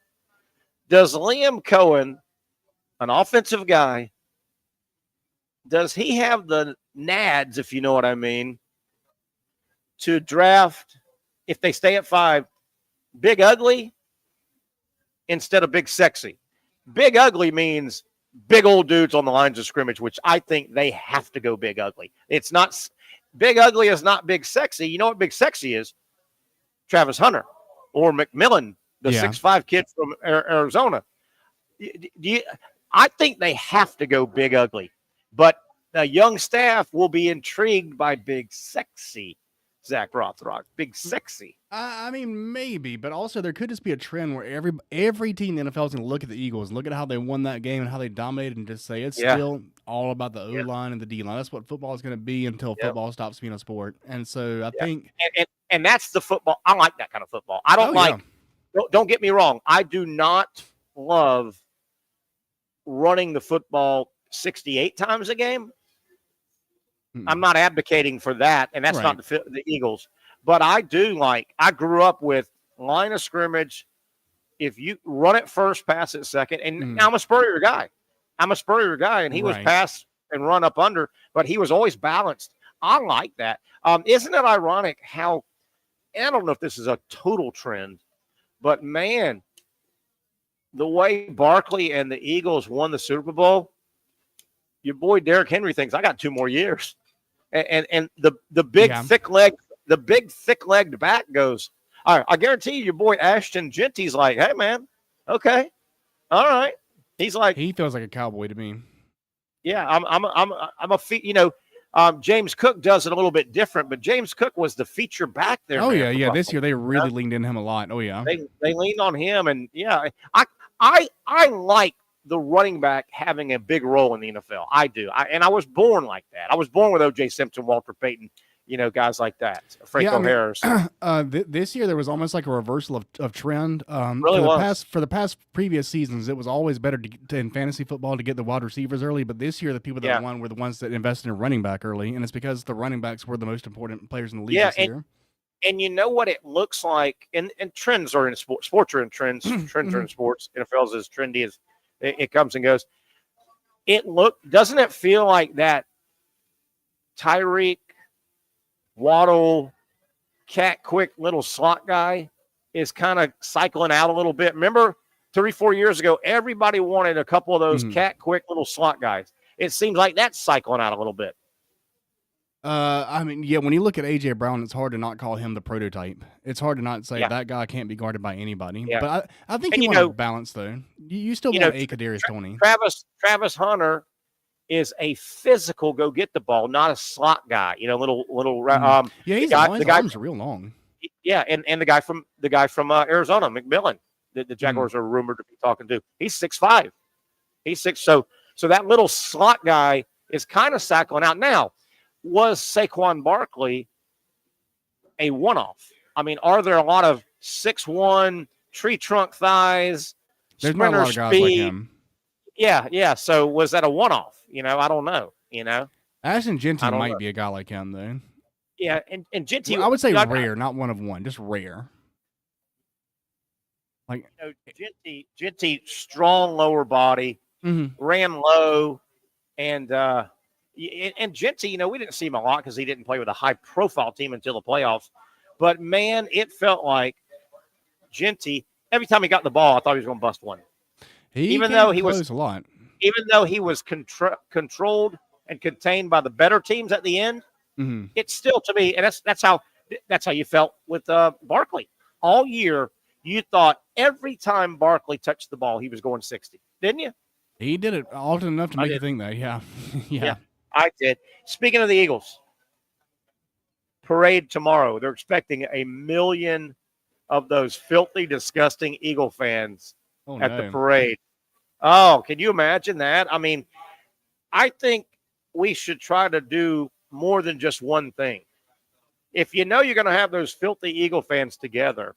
Does Liam Cohen, an offensive guy, does he have the nads, if you know what I mean, to draft, if they stay at 5, big ugly instead of big sexy? Big ugly means big old dudes on the lines of scrimmage, which I think they have to go big ugly. It's not big ugly is not big sexy. You know what big sexy is? Travis Hunter or McMillan, the 6'5" kid from Arizona. I think they have to go big ugly, but the young staff will be intrigued by big sexy Zach Rothrock, big sexy. I mean, maybe, but also there could just be a trend where every team in the NFL is going to look at the Eagles, look at how they won that game and how they dominated, and just say it's still all about the O-line and the D-line. That's what football is going to be until football stops being a sport. And so I think and that's the football. I like that kind of football. I don't don't get me wrong. I do not love running the football 68 times a game. I'm not advocating for that, and that's not the Eagles. But I do I grew up with line of scrimmage. If you run it first, pass it second. And I'm a Spurrier guy. And he was pass and run up under, but he was always balanced. I like that. Isn't it ironic how, I don't know if this is a total trend, but man, the way Barkley and the Eagles won the Super Bowl, your boy Derrick Henry thinks, I got 2 more years. And the big thick-legged back goes, all right, I guarantee you, your boy Ashton Genty's like, hey, man, okay, all right. He's like, he feels like a cowboy to me. Yeah, I'm a James Cook does it a little bit different, but James Cook was the feature back there. Oh yeah. This year they really leaned in him a lot. Oh yeah, they leaned on him, and I like the running back having a big role in the NFL. I do. I was born like that. I was born with O.J. Simpson, Walter Payton, guys like that. Franco Harris. This year there was almost like a reversal of trend. For the past previous seasons, it was always better in fantasy football to get the wide receivers early. But this year, the people that won were the ones that invested in running back early, and it's because the running backs were the most important players in the league this year. And you know what it looks like, and trends are in sports. Sports are in trends. Trends are in sports. NFL's as trendy as it comes and goes. Doesn't it feel like that Tyreek, Waddle, cat quick little slot guy is kind of cycling out a little bit? Remember 3-4 years ago, everybody wanted a couple of those cat quick little slot guys. It seems like that's cycling out a little bit. When you look at A.J. Brown, it's hard to not call him the prototype. It's hard to not say that guy can't be guarded by anybody. Yeah. But I think you want a balance, though. You still want a Kadarius Toney. Travis Hunter is a physical go get the ball, not a slot guy. Little. His arms are real long. Yeah, and the guy from Arizona, McMillan, the Jaguars are rumored to be talking to. He's 6'5". He's 6. So that little slot guy is kind of cycling out now. Was Saquon Barkley a one-off? I mean, are there a lot of 6'1", tree trunk thighs, There's not a lot of guys like him. Yeah. So was that a one-off? I don't know. Ashton Genty I don't might know. be a guy like him, though. Yeah, and Genty, I would say rare, not one of one, just rare. Like Genty, strong lower body, ran low, and Genty, we didn't see him a lot because he didn't play with a high-profile team until the playoffs. But man, it felt like Genty. Every time he got the ball, I thought he was going to bust one. Even though he was a lot. Even though he was controlled and contained by the better teams at the end, it's still, to me, and that's how you felt with Barkley all year. You thought every time Barkley touched the ball, he was going 60, didn't you? He did it often enough to make you think that. Yeah. Yeah, I did. Speaking of the Eagles, parade tomorrow. They're expecting 1 million of those filthy, disgusting Eagle fans at the parade. Oh, can you imagine that? I mean, I think we should try to do more than just one thing. If you're going to have those filthy Eagle fans together,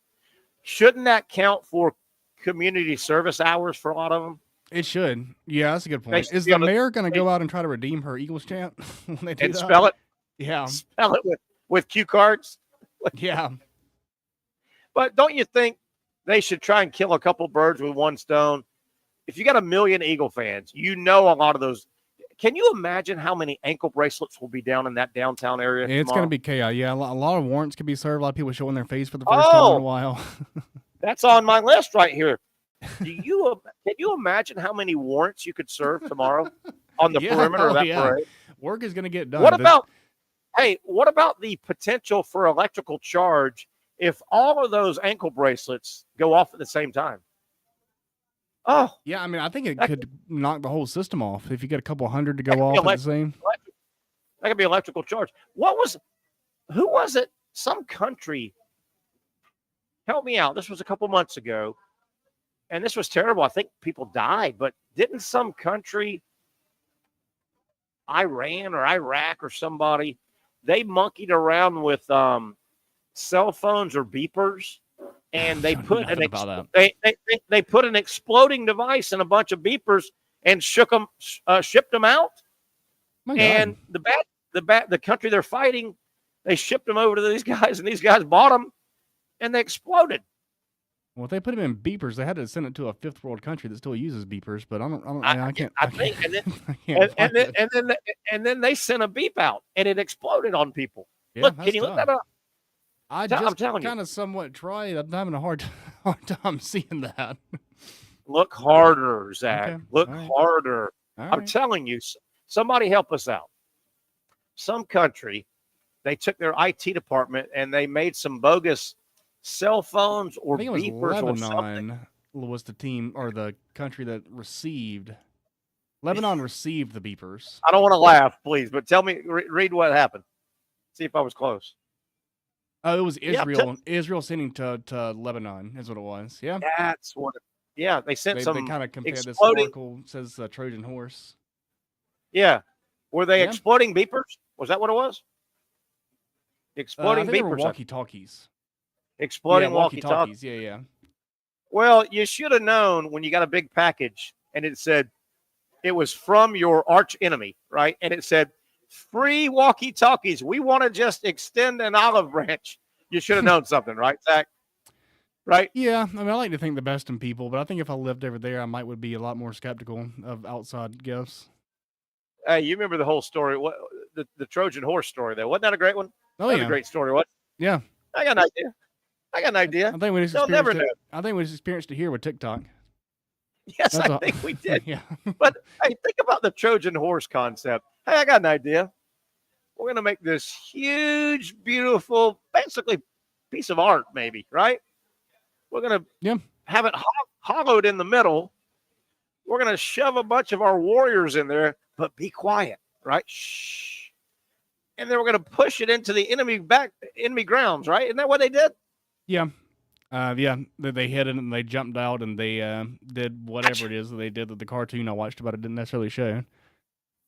shouldn't that count for community service hours for a lot of them? It should. Yeah, that's a good point. Is the mayor going to go out and try to redeem her Eagles chant when they do that? Spell it? Yeah. Spell it with cue cards? Yeah. But don't you think they should try and kill a couple birds with one stone? If you got 1 million Eagle fans, a lot of those. Can you imagine how many ankle bracelets will be down in that downtown area? It's going to be chaos. Yeah, a lot of warrants could be served. A lot of people showing their face for the first time in a while. That's on my list right here. Can you imagine how many warrants you could serve tomorrow on the perimeter of that parade? Work is going to get done. What about the potential for electrical charge if all of those ankle bracelets go off at the same time? Oh, yeah. I mean, I think it could knock the whole system off if you get a couple hundred to go off at the same. That could be electrical charge. Who was it? Some country. Help me out. This was a couple months ago, and this was terrible. I think people died, but didn't some country, Iran or Iraq or somebody, they monkeyed around with cell phones or beepers? And they put they put an exploding device in a bunch of beepers and shipped them out. And the country they're fighting, they shipped them over to these guys, and these guys bought them, and they exploded. Well, if they put them in beepers, they had to send it to a fifth world country that still uses beepers. But and then they sent a beep out, and it exploded on people. Yeah, Can you look that up? I'm kind of somewhat tried. I'm having a hard time seeing that. Look harder, Zach. Okay. Look harder. I'm telling you, somebody help us out. Some country, they took their IT department and they made some bogus cell phones or beepers or something. Lebanon was the team or the country that received. Lebanon received the beepers. I don't want to laugh, please, but tell me, read what happened. See if I was close. Oh, it was Israel. Israel sending to Lebanon is what it was. Yeah, that's what. They sent some. They kind of compared this article says Trojan horse. Yeah, were they exploding beepers? Was that what it was? Exploding beepers. Walkie-talkies. Exploding walkie-talkies. Yeah. Well, you should have known when you got a big package and it said it was from your arch enemy, right? And it said, free walkie-talkies. We want to just extend an olive branch. You should have known something, right, Zach? Right? Yeah. I mean, I like to think the best in people, but I think if I lived over there, I would be a lot more skeptical of outside gifts. Hey, you remember the whole story? What the Trojan horse story, though? Wasn't that a great one? Oh, that was a great story, what? Yeah. I got an idea. I think we just experienced it here with TikTok. Yes, I think we did. Yeah. But hey, think about the Trojan horse concept. Hey, I got an idea. We're going to make this huge, beautiful, basically piece of art, maybe, right? We're going to have it hollowed in the middle. We're going to shove a bunch of our warriors in there, but be quiet, right? Shh. And then we're going to push it into the enemy grounds, right? Isn't that what they did? Yeah. They hit it and they jumped out and they did whatever it is that they did that the cartoon I watched about it didn't necessarily show.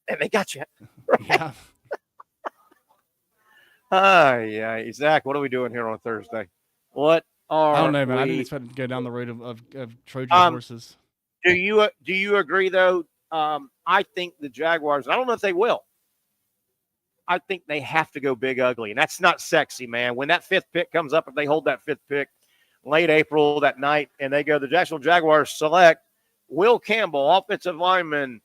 And they got you. Right? Yeah. Yeah, Zach, what are we doing here on Thursday? What are I don't know, man. I we- didn't expect to go down the road of Trojan horses. Do you agree though? I think the Jaguars. I don't know if they will. I think they have to go big ugly, and that's not sexy, man. When that 5th pick comes up, if they hold that 5th pick late April that night, and they go, the Jacksonville Jaguars select Will Campbell, offensive lineman,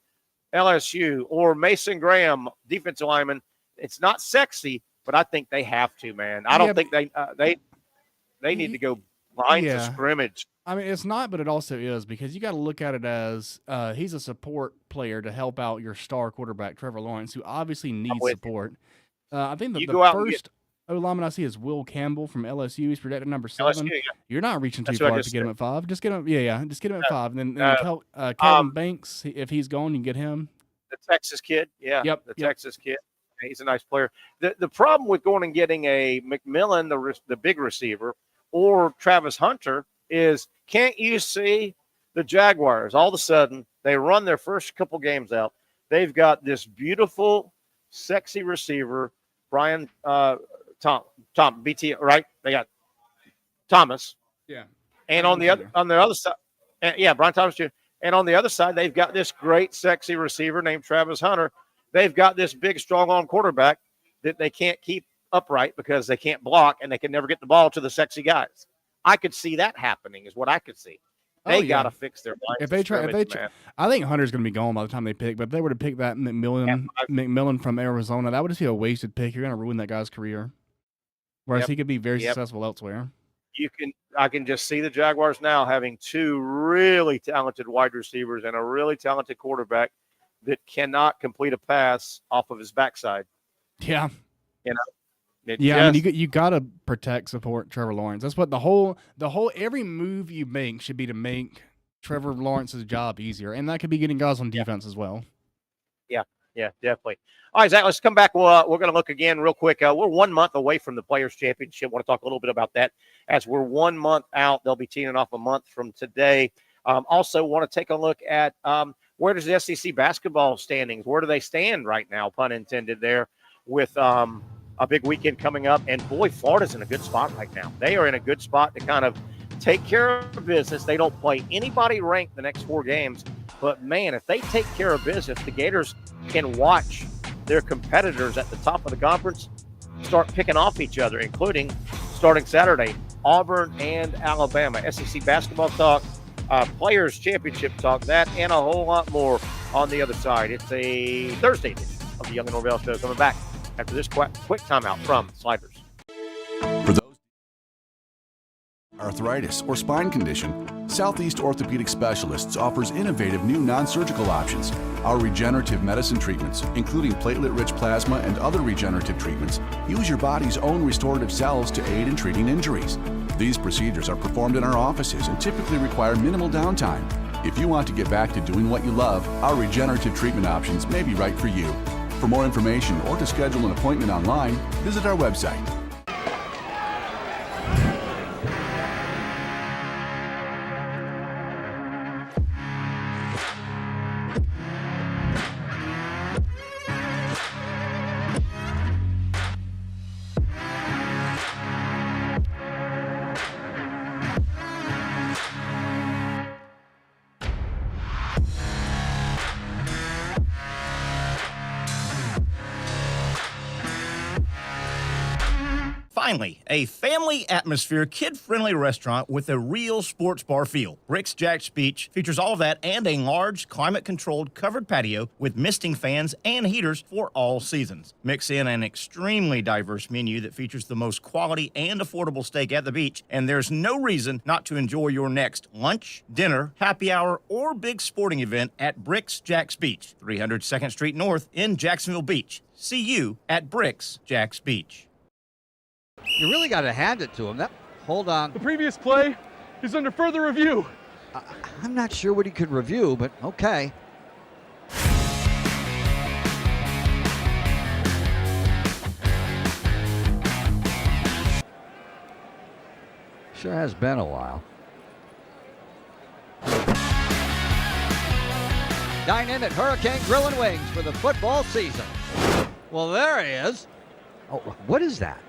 LSU, or Mason Graham, defensive lineman. It's not sexy, but I think they have to, man. I don't think they need to go line to scrimmage. I mean, it's not, but it also is, because you got to look at it as he's a support player to help out your star quarterback, Trevor Lawrence, who obviously needs support. I think the first O-lineman I see is Will Campbell from LSU. He's projected number 7. LSU, yeah. You're not reaching too far to get him at 5. Just get him, just get him at 5. And then Kelvin Banks, if he's gone, you can get him. The Texas kid, Texas kid. He's a nice player. The problem with going and getting a McMillan, the big receiver, or Travis Hunter is, can't you see the Jaguars? All of a sudden, they run their first couple games out. They've got this beautiful, sexy receiver, Brian Tom BT, right? They got Thomas. Yeah. And on the other side, Brian Thomas Jr. And on the other side, they've got this great, sexy receiver named Travis Hunter. They've got this big, strong-arm quarterback that they can't keep upright because they can't block, and they can never get the ball to the sexy guys. I could see that happening is what I could see. They got to fix their line. If they try, I think Hunter's going to be gone by the time they pick. But if they were to pick that McMillan from Arizona, that would just be a wasted pick. You're going to ruin that guy's career. Whereas he could be very successful elsewhere. I can just see the Jaguars now having 2 really talented wide receivers and a really talented quarterback that cannot complete a pass off of his backside. Yeah. You know. I mean, you got to support Trevor Lawrence. That's what the whole every move you make should be to make Trevor Lawrence's job easier, and that could be getting guys on defense as well. Yeah, definitely. All right, Zach, let's come back. We're going to look again real quick. We're 1 month away from the Players' Championship. I want to talk a little bit about that. As we're 1 month out, they'll be teeing off a month from today. Also want to take a look at where does the SEC basketball standings, where do they stand right now, pun intended there, with a big weekend coming up. And, boy, Florida's in a good spot right now. They are in a good spot to kind of take care of business. They don't play anybody ranked the next 4 games. But, man, if they take care of business, the Gators can watch their competitors at the top of the conference start picking off each other, including starting Saturday, Auburn and Alabama. SEC basketball talk, Players' Championship talk, that and a whole lot more on the other side. It's a Thursday edition of the Young and Norvelle Show. Coming back after this quick timeout from Sliders. For those arthritis or spine condition, Southeast Orthopedic Specialists offers innovative new non-surgical options. Our regenerative medicine treatments, including platelet-rich plasma and other regenerative treatments, use your body's own restorative cells to aid in treating injuries. These procedures are performed in our offices and typically require minimal downtime. If you want to get back to doing what you love, our regenerative treatment options may be right for you. For more information or to schedule an appointment online, visit our website. Finally, a family atmosphere, kid-friendly restaurant with a real sports bar feel. Bricks Jack's Beach features all of that and a large, climate-controlled covered patio with misting fans and heaters for all seasons. Mix in an extremely diverse menu that features the most quality and affordable steak at the beach, and there's no reason not to enjoy your next lunch, dinner, happy hour, or big sporting event at Bricks Jack's Beach, 300 2nd Street North in Jacksonville Beach. See you at Bricks Jack's Beach. You really got to hand it to him. Hold on. The previous play is under further review. I'm not sure what he could review, but okay. Sure has been a while. Dine in at Hurricane Grill and Wings for the football season. Well, there he is. Oh, what is that?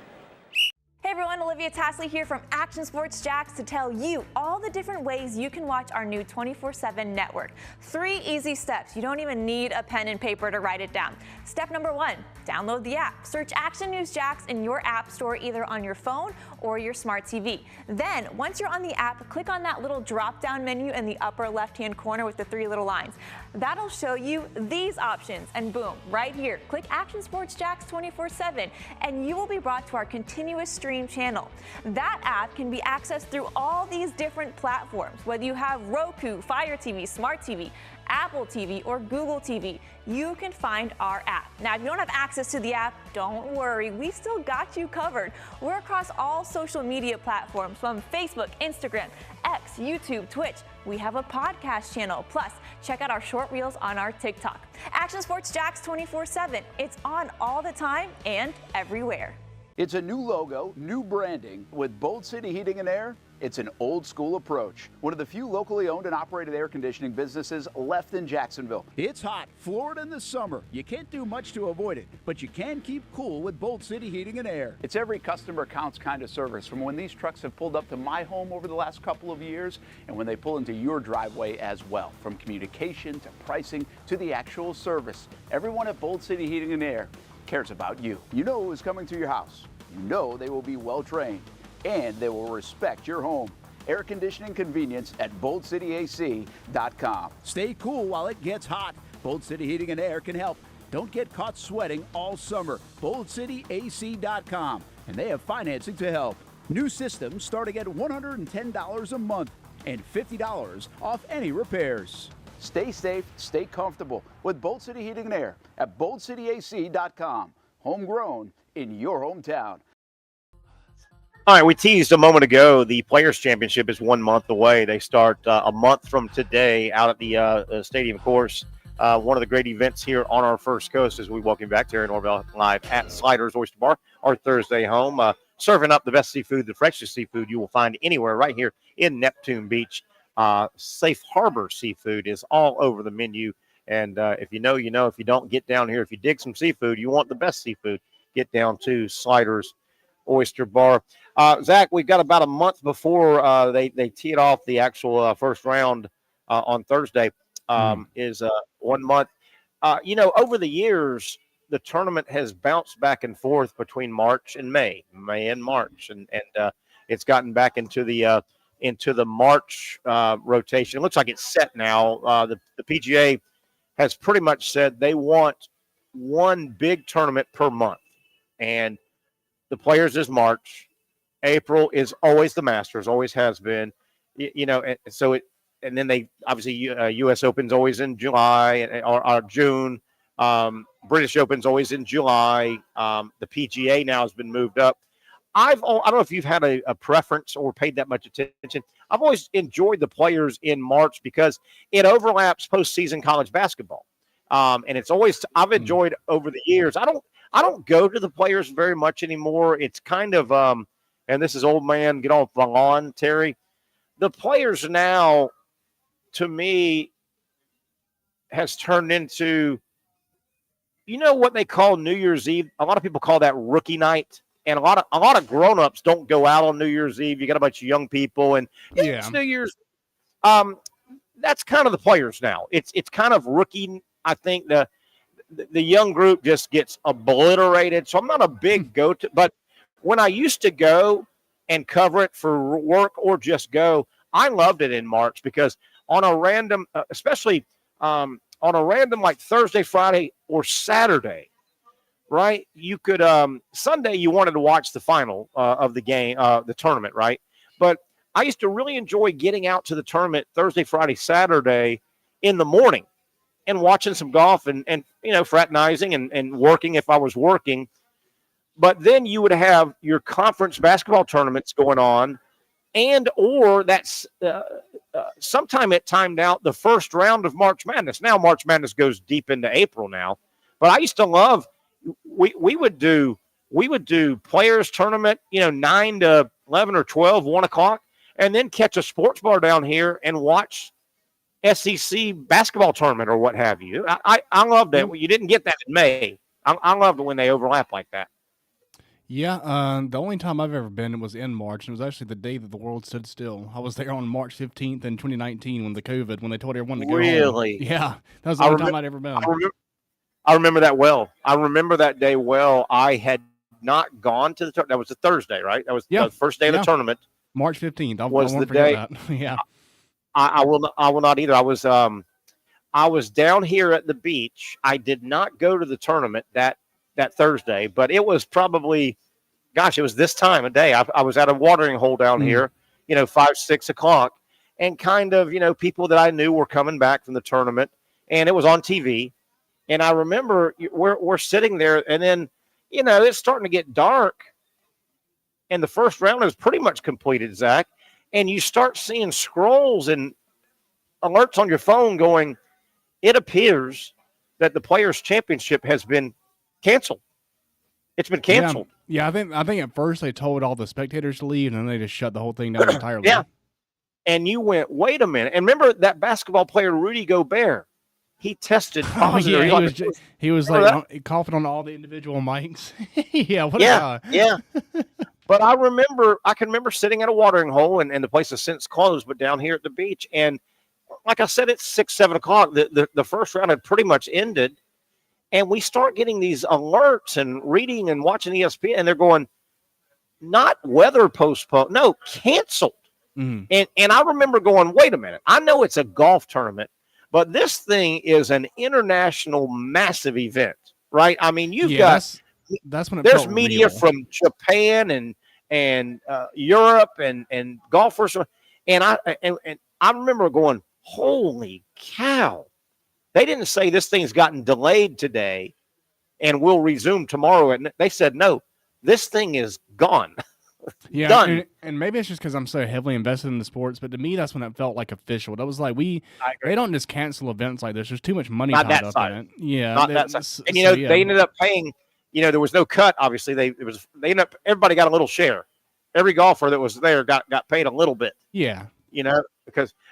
Hey everyone, Olivia Tasley here from Action Sports Jacks to tell you all the different ways you can watch our new 24/7 network. 3 easy steps. You don't even need a pen and paper to write it down. Step number 1, download the app. Search Action News Jacks in your app store either on your phone or your smart TV. Then, once you're on the app, click on that little drop-down menu in the upper left-hand corner with the 3 little lines. That'll show you these options, and boom, right here, click Action Sports Jacks 24/7, and you will be brought to our continuous stream channel. That app can be accessed through all these different platforms, whether you have Roku, Fire TV, Smart TV, Apple TV, or Google TV. You can find our app. Now, if you don't have access to the app, don't worry, we still got you covered. We're across all social media platforms from Facebook, Instagram, X, YouTube, Twitch. We have a podcast channel. Plus, check out our short reels on our TikTok. Action Sports Jacks 24/7. It's on all the time and everywhere. It's a new logo, new branding. With Bold City Heating and Air, it's an old school approach. One of the few locally owned and operated air conditioning businesses left in Jacksonville. It's hot, Florida in the summer. You can't do much to avoid it, but you can keep cool with Bold City Heating and Air. It's every customer counts kind of service, from when these trucks have pulled up to my home over the last couple of years and when they pull into your driveway as well. From communication to pricing to the actual service, everyone at Bold City Heating and Air cares about you. You know who's coming to your house. You know they will be well trained, and they will respect your home. Air conditioning convenience at boldcityac.com. Stay cool while it gets hot. Bold City Heating and Air can help. Don't get caught sweating all summer. boldcityac.com, and they have financing to help. New systems starting at $110 a month and $50 off any repairs. Stay safe, stay comfortable with Bold City Heating and Air at boldcityac.com. Homegrown in your hometown. All right, we teased a moment ago, the Players' Championship is 1 month away. They start a month from today out at the stadium course. One of the great events here on our First Coast as we welcome back to Norvelle live at Sliders Oyster Bar, our Thursday home, serving up the best seafood, the freshest seafood you will find anywhere right here in Neptune Beach. Safe Harbor seafood is all over the menu. And if you know, you know. If you don't, get down here. If you dig some seafood, you want the best seafood, get down to Sliders Oyster Bar. Zach, we've got about a month before they tee it off the actual first round on Thursday. Is 1 month. Over the years, the tournament has bounced back and forth between March and May and March, and it's gotten back into the March rotation. It looks like it's set now. The PGA has pretty much said they want one big tournament per month, and the Players is March. April is always the Masters, always has been. And then they obviously U.S. Open's always in July or June. British Open's always in July. The PGA now has been moved up. I don't know if you've had a preference or paid that much attention. I've always enjoyed the Players in March because it overlaps postseason college basketball, and it's always I've enjoyed over the years. I don't go to the Players very much anymore. It's kind of and this is old man get off the lawn, Terry. The Players now, to me, has turned into, what they call New Year's Eve. A lot of people call that rookie night. And a lot of grown-ups don't go out on New Year's Eve. You got a bunch of young people, and it's New Year's. That's kind of the Players now. It's kind of rookie. I think the young group just gets obliterated. So I'm not a big go-to, but when I used to go and cover it for work or just go, I loved it in March because on a random, especially on a random like Thursday, Friday, or Saturday. Right, you could Sunday you wanted to watch the final of the game, the tournament, right? But I used to really enjoy getting out to the tournament Thursday, Friday, Saturday in the morning and watching some golf and fraternizing and working if I was working. But then you would have your conference basketball tournaments going on, or that's sometime it timed out the first round of March Madness. Now March Madness goes deep into April now, but I used to love. We would do Players tournament, 9 to 11 or 12, 1 o'clock, and then catch a sports bar down here and watch SEC basketball tournament or what have you. I loved it. You didn't get that in May. I loved it when they overlap like that. Yeah, the only time I've ever been was in March, and it was actually the day that the world stood still. I was there on March 15th in 2019 when they told everyone to go home. Really? Yeah, that was the I only time remember, I'd ever been. I remember that well. I remember that day well. I had not gone to the tournament. That was a Thursday, right? That was the first day of the tournament. March 15th. I was won't the forget day. that. Yeah. I will not either. I was down here at the beach. I did not go to the tournament that Thursday, but it was probably, gosh, it was this time of day. I was at a watering hole down here, 5, 6 o'clock, and kind of, people that I knew were coming back from the tournament, and it was on TV. And I remember we're sitting there, and then, it's starting to get dark, and the first round is pretty much completed, Zach, and you start seeing scrolls and alerts on your phone going, it appears that the Players' Championship has been canceled. It's been canceled. Yeah, I think at first they told all the spectators to leave, and then they just shut the whole thing down entirely. Yeah. And you went, wait a minute. And remember that basketball player, Rudy Gobert, he tested positive. Oh, yeah, he was like coughing on all the individual mics. Yeah, what a guy. Yeah. But I can remember sitting at a watering hole, and the place has since closed, but down here at the beach. And like I said, it's 6, 7 o'clock. The first round had pretty much ended. And we start getting these alerts and reading and watching ESPN, and they're going, not weather postponed, no, canceled. Mm-hmm. And I remember going, wait a minute. I know it's a golf tournament, but this thing is an international massive event, right? I mean, you've got that's when there's media from Japan and Europe and golfers, and I remember going, holy cow! They didn't say this thing's gotten delayed today and will resume tomorrow. And they said, no, this thing is gone. Yeah, done. And maybe it's just because I'm so heavily invested in the sports, but to me, that's when it felt like official. That was like they don't just cancel events like this. There's too much money tied up in it. Yeah, not that side. And they ended up paying. There was no cut. Obviously, they ended up. Everybody got a little share. Every golfer that was there got paid a little bit. Yeah,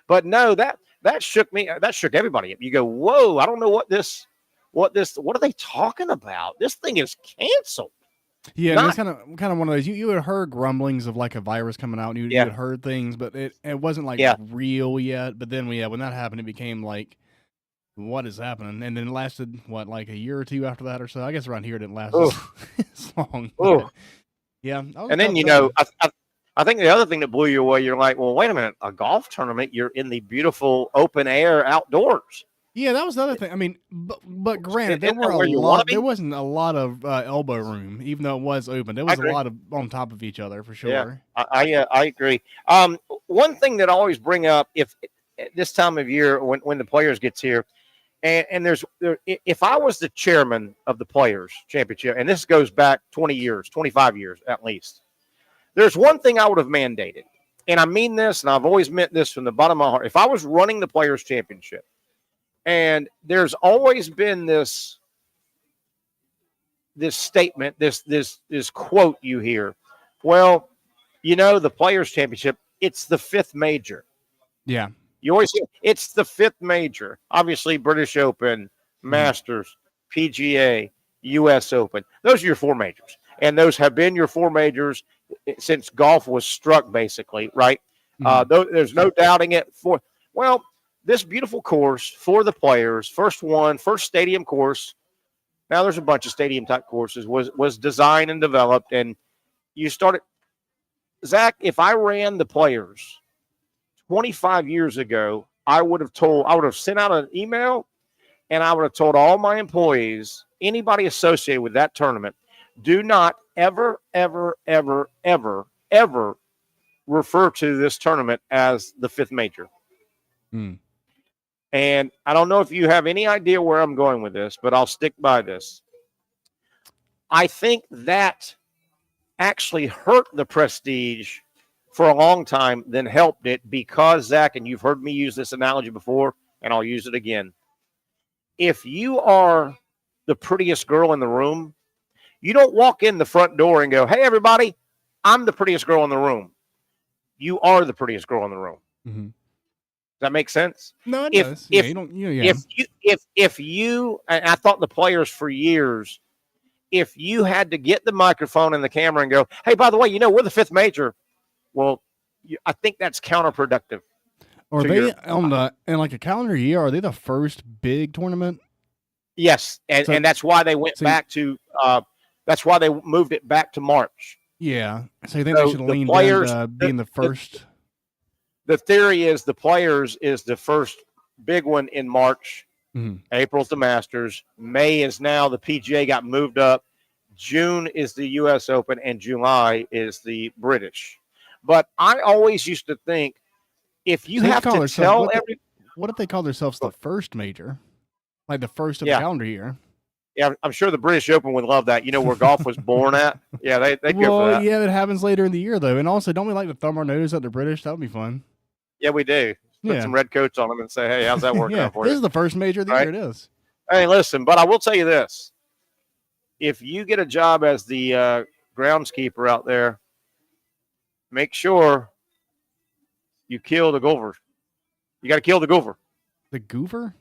but no, that shook me. That shook everybody. You go, whoa! I don't know what are they talking about? This thing is canceled. Yeah, it's kind of one of those. You had heard grumblings of like a virus coming out, and you had heard things, but it wasn't like real yet. But then when that happened, it became like, what is happening? And then it lasted like a year or two after that or so. I guess around here it didn't last as long. Yeah, and then I think the other thing that blew you away, you're like, well, wait a minute, a golf tournament, you're in the beautiful open air outdoors. Yeah, that was the other thing. I mean, but granted, there wasn't a lot of elbow room, even though it was open. There was a lot of on top of each other for sure. Yeah, I agree. One thing that I always bring up, if at this time of year when the players gets here, and if I was the chairman of the Players Championship, and this goes back 20 years, 25 years at least, there's one thing I would have mandated, and I mean this, and I've always meant this from the bottom of my heart. If I was running the Players Championship, and there's always been this statement, this quote you hear, well, the Players Championship, it's the 5th major. Yeah. You always hear, it's the 5th major. Obviously, British Open, Masters, PGA, U.S. Open. Those are your 4 majors. And those have been your 4 majors since golf was struck, basically, right? There's no doubting it. This beautiful course for the players, first stadium course. Now there's a bunch of stadium type courses, was designed and developed. And you started, Zach, if I ran the Players 25 years ago, I would have sent out an email, and I would have told all my employees, anybody associated with that tournament, do not ever, ever, ever, ever, ever refer to this tournament as the 5th major. And I don't know if you have any idea where I'm going with this, but I'll stick by this. I think that actually hurt the prestige for a long time, then helped it because, Zach, and you've heard me use this analogy before, and I'll use it again. If you are the prettiest girl in the room, you don't walk in the front door and go, hey, everybody, I'm the prettiest girl in the room. You are the prettiest girl in the room. Mm-hmm. Does that make sense? No, it does. If you, and I thought the Players for years, if you had to get the microphone and the camera and go, hey, by the way, we're the fifth major. Well, I think that's counterproductive. Are they in like a calendar year? Are they the first big tournament? Yes, and that's why they went back to. That's why they moved it back to March. Yeah, so you think they should lean into being the first? The theory is the players is the first big one in March. Mm-hmm. April's the Masters. May is now the PGA got moved up. June is the U.S. Open, and July is the British. But I always used to think if you have to tell what if they call themselves the first major, like the first of the calendar year? Yeah, I'm sure the British Open would love that. Where golf was born at. Yeah, they go for that. Yeah, it happens later in the year though, and also don't we like to thumb our nose at the British? That would be fun. Yeah, we do. Put some red coats on them and say, hey, how's that working out for you? This is the first major of the year. It is. Hey, listen, but I will tell you this. If you get a job as the groundskeeper out there, make sure you kill the gopher. You got to kill the gopher. The gopher?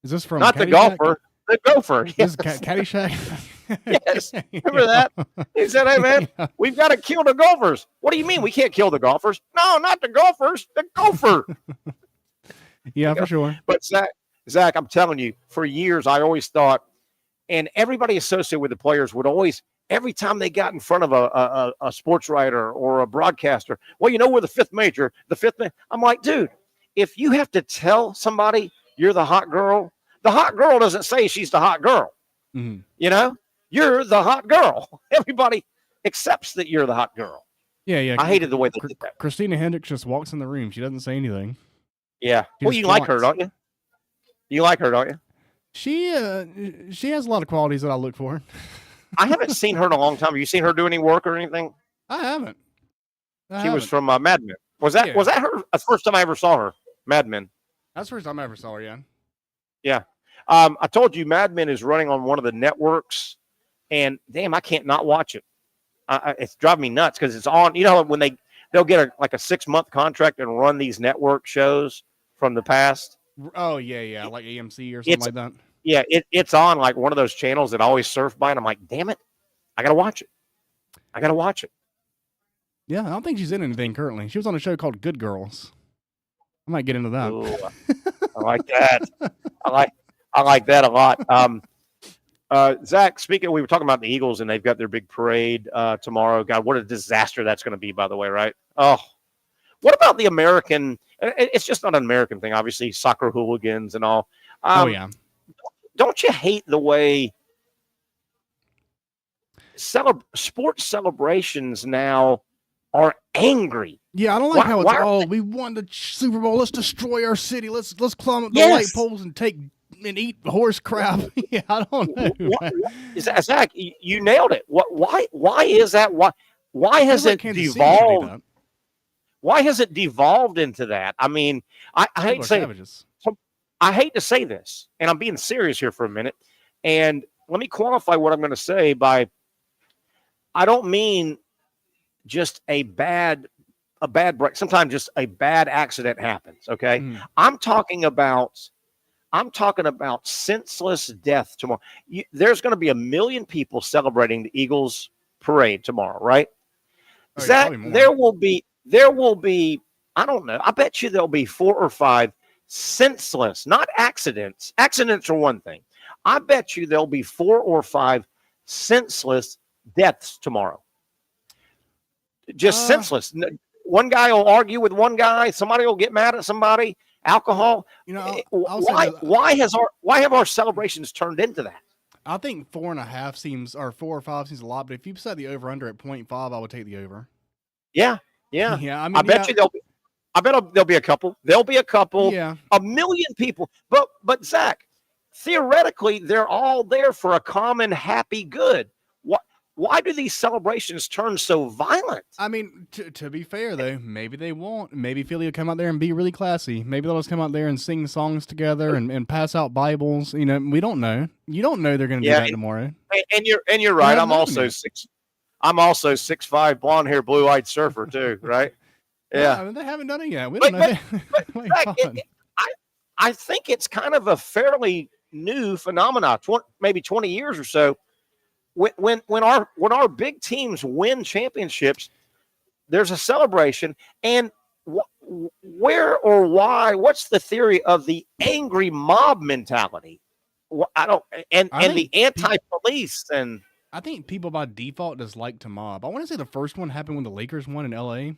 Is this from Not the golfer, the gopher. Yes. This is Caddyshack? Yes. Remember that? He said, hey, man, we've got to kill the gophers. What do you mean we can't kill the golfers? No, not the golfers, the gopher. Yeah, for sure. But, Zach, I'm telling you, for years I always thought, and everybody associated with the players would always, every time they got in front of a sports writer or a broadcaster, well, we're the fifth major, I'm like, dude, if you have to tell somebody you're the hot girl doesn't say she's the hot girl. Mm-hmm. You're the hot girl. Everybody accepts that you're the hot girl. Yeah. I hated the way they did that. Christina Hendricks just walks in the room. She doesn't say anything. Yeah. Well, you like her, don't you? You like her, don't you? She has a lot of qualities that I look for. I haven't seen her in a long time. Have you seen her do any work or anything? I haven't. She was from Mad Men. Was that her? The first time I ever saw her? Mad Men. That's the first time I ever saw her. Yeah. Yeah. I told you Mad Men is running on one of the networks, and damn, I can't not watch it. It's driving me nuts because it's on. When they'll get a 6-month contract and run these network shows from the past. Oh yeah, like AMC or something like that. Yeah, it's on like one of those channels that I always surf by, and I'm like, damn it, I gotta watch it. Yeah, I don't think she's in anything currently. She was on a show called Good Girls. I might get into that. Ooh, I like that. I like that a lot. Zach, we were talking about the Eagles, and they've got their big parade tomorrow. God, what a disaster that's going to be, by the way, right? Oh, what about the American? It's just not an American thing, obviously, soccer hooligans and all. Yeah. Don't you hate the way sports celebrations now are angry? Yeah, I don't like how it's we won the Super Bowl. Let's destroy our city. Let's climb up the light poles and eat horse crap. Yeah, I don't know. Zach, you nailed it. Why is that? Why has it devolved? Why has it devolved into that? I mean, I hate to say it. I hate to say this, and I'm being serious here for a minute. And let me qualify what I'm going to say by, I don't mean just a bad break. Sometimes just a bad accident happens. Okay. I'm talking about senseless death tomorrow. There's going to be 1 million people celebrating the Eagles parade tomorrow, right? Oh, Zach, there will be, I don't know. I bet you there'll be 4 or 5 senseless, not accidents. Accidents are one thing. I bet you there'll be 4 or 5 senseless deaths tomorrow. Just senseless. One guy will argue with one guy. Somebody will get mad at somebody. Alcohol. Why have our celebrations turned into that? I think 4.5 seems, or 4 or 5 seems a lot. But if you set the over under at 0.5, I would take the over. Yeah. Yeah. I mean, I bet there'll be a couple. There'll be a couple. Yeah. 1 million people. But Zach, theoretically, they're all there for a common happy good. Why do these celebrations turn so violent? I mean, to be fair, though, maybe they won't. Maybe Philly will come out there and be really classy. Maybe they'll just come out there and sing songs together and pass out Bibles. We don't know. You don't know they're going to do that tomorrow. And you're right. I'm also 6'5", blonde hair, blue eyed surfer too. Right? Yeah. Well, they haven't done it yet. We don't know. I think it's kind of a fairly new phenomenon. Maybe 20 years or so. when our big teams win championships, there's a celebration. And where or why? What's the theory of the angry mob mentality? I don't, and the anti-police and. I think people by default just like to mob. I want to say the first one happened when the Lakers won in L.A.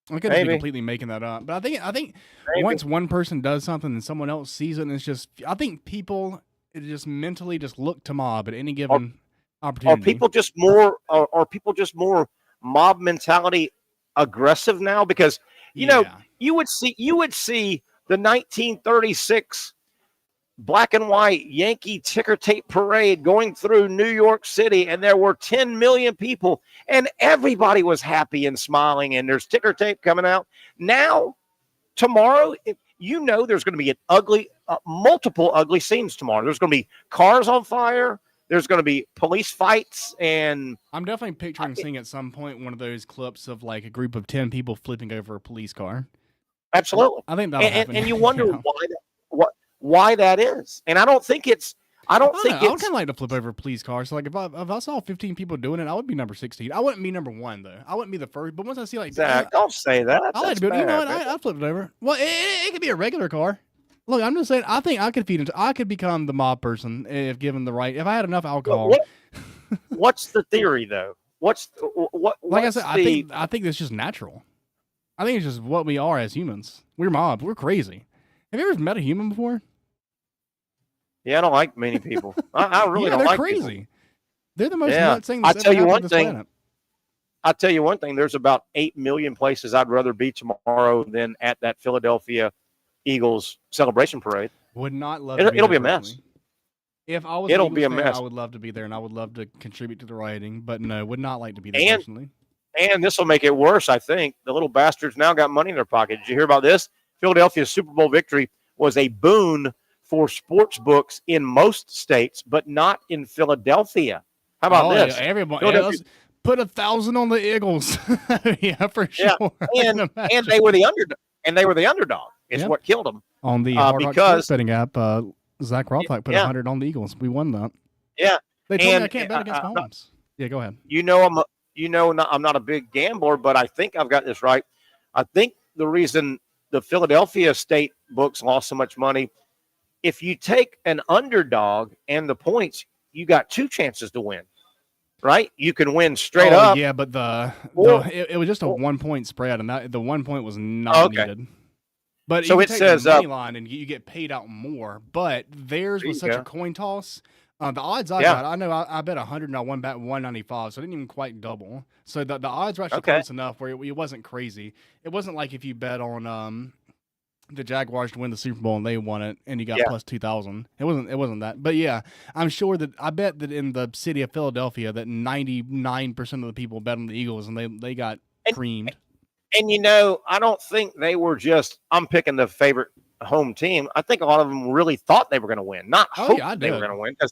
I could be completely making that up, but I think once one person does something and someone else sees it, and it's just, I think people just mentally just look to mob at any given opportunity. Are people just more mob mentality aggressive now? Because you know you would see the 1936 black and white Yankee ticker tape parade going through New York City, and there were 10 million people, and everybody was happy and smiling, and there's ticker tape coming out. Now, tomorrow, there's going to be multiple ugly scenes tomorrow. There's going to be cars on fire. There's going to be police fights, and I'm definitely picturing seeing at some point one of those clips of like a group of 10 people flipping over a police car. Absolutely. I think that'll happen. And you wonder why that is. And I don't think it's. I would kind of like to flip over a police car. So like if I saw 15 people doing it, I would be number 16. I wouldn't be number 1 though. I wouldn't be the first. But once I see like Zach, don't say that. I like to be. You know what? I flip it over. Well, it could be a regular car. Look, I'm just saying. I think I could become the mob person if given the right. If I had enough alcohol. What's the theory though? Like I said, I think it's just natural. I think it's just what we are as humans. We're mobs. We're crazy. Have you ever met a human before? Yeah, I don't like many people. I really don't like people. They're crazy. They're the most nuts thing that's ever happened one on this thing. planet. I'll tell you one thing. There's about 8 million places I'd rather be tomorrow than at that Philadelphia Eagles celebration parade. Would not love. It'll be a mess. If I was, it'll be a mess. I would love to be there, and I would love to contribute to the rioting. But no, would not like to be there personally. And this will make it worse. I think the little bastards now got money in their pocket. Did you hear about this? Philadelphia's Super Bowl victory was a boon for sports books in most states, but not in Philadelphia. How about this? Yeah, everybody, let's put 1,000 on the Eagles. Yeah, for sure. Yeah. And they were the underdog. And they were the underdog. It's what killed them. On the Hard Rock Sports betting app, Zach Rothlock put 100 on the Eagles. We won that. Yeah. They told me I can't bet against Mahomes. Yeah, go ahead. I'm not a big gambler, but I think I've got this right. I think the reason the Philadelphia state books lost so much money, if you take an underdog and the points, you got 2 chances to win, right? You can win straight up. Yeah, but it was just a 1-point spread, and the 1 point was not needed. But so it says money line, and you get paid out more. But theirs was such a coin toss. The odds I got, I know I bet 100 and I won back 195, so I didn't even quite double. So the odds were actually close enough where it wasn't crazy. It wasn't like if you bet on the Jaguars to win the Super Bowl and they won it and you got plus 2,000. It wasn't that. But yeah, I'm sure that I bet that in the city of Philadelphia that 99% of the people bet on the Eagles and they got creamed. And I don't think they were just I'm picking the favorite home team. I think a lot of them really thought they were going to win, not hope they were going to win because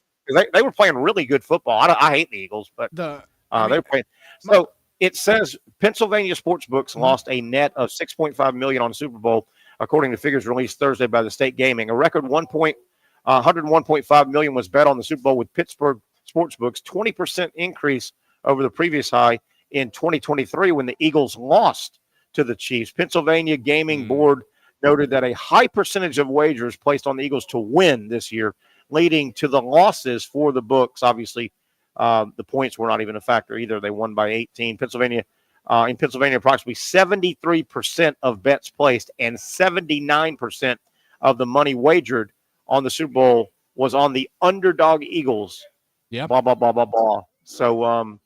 they were playing really good football. I hate the Eagles, but they were playing. So it says Pennsylvania sportsbooks lost a net of $6.5 million on Super Bowl, according to figures released Thursday by the state gaming. A record $101.5 million was bet on the Super Bowl with Pittsburgh sportsbooks, 20% increase over the previous high in 2023 when the Eagles lost to the Chiefs. Pennsylvania Gaming Board noted that a high percentage of wagers placed on the Eagles to win this year, leading to the losses for the books. Obviously, the points were not even a factor either. They won by 18. In Pennsylvania, approximately 73% of bets placed and 79% of the money wagered on the Super Bowl was on the underdog Eagles. Yeah. Blah, blah, blah, blah, blah. So,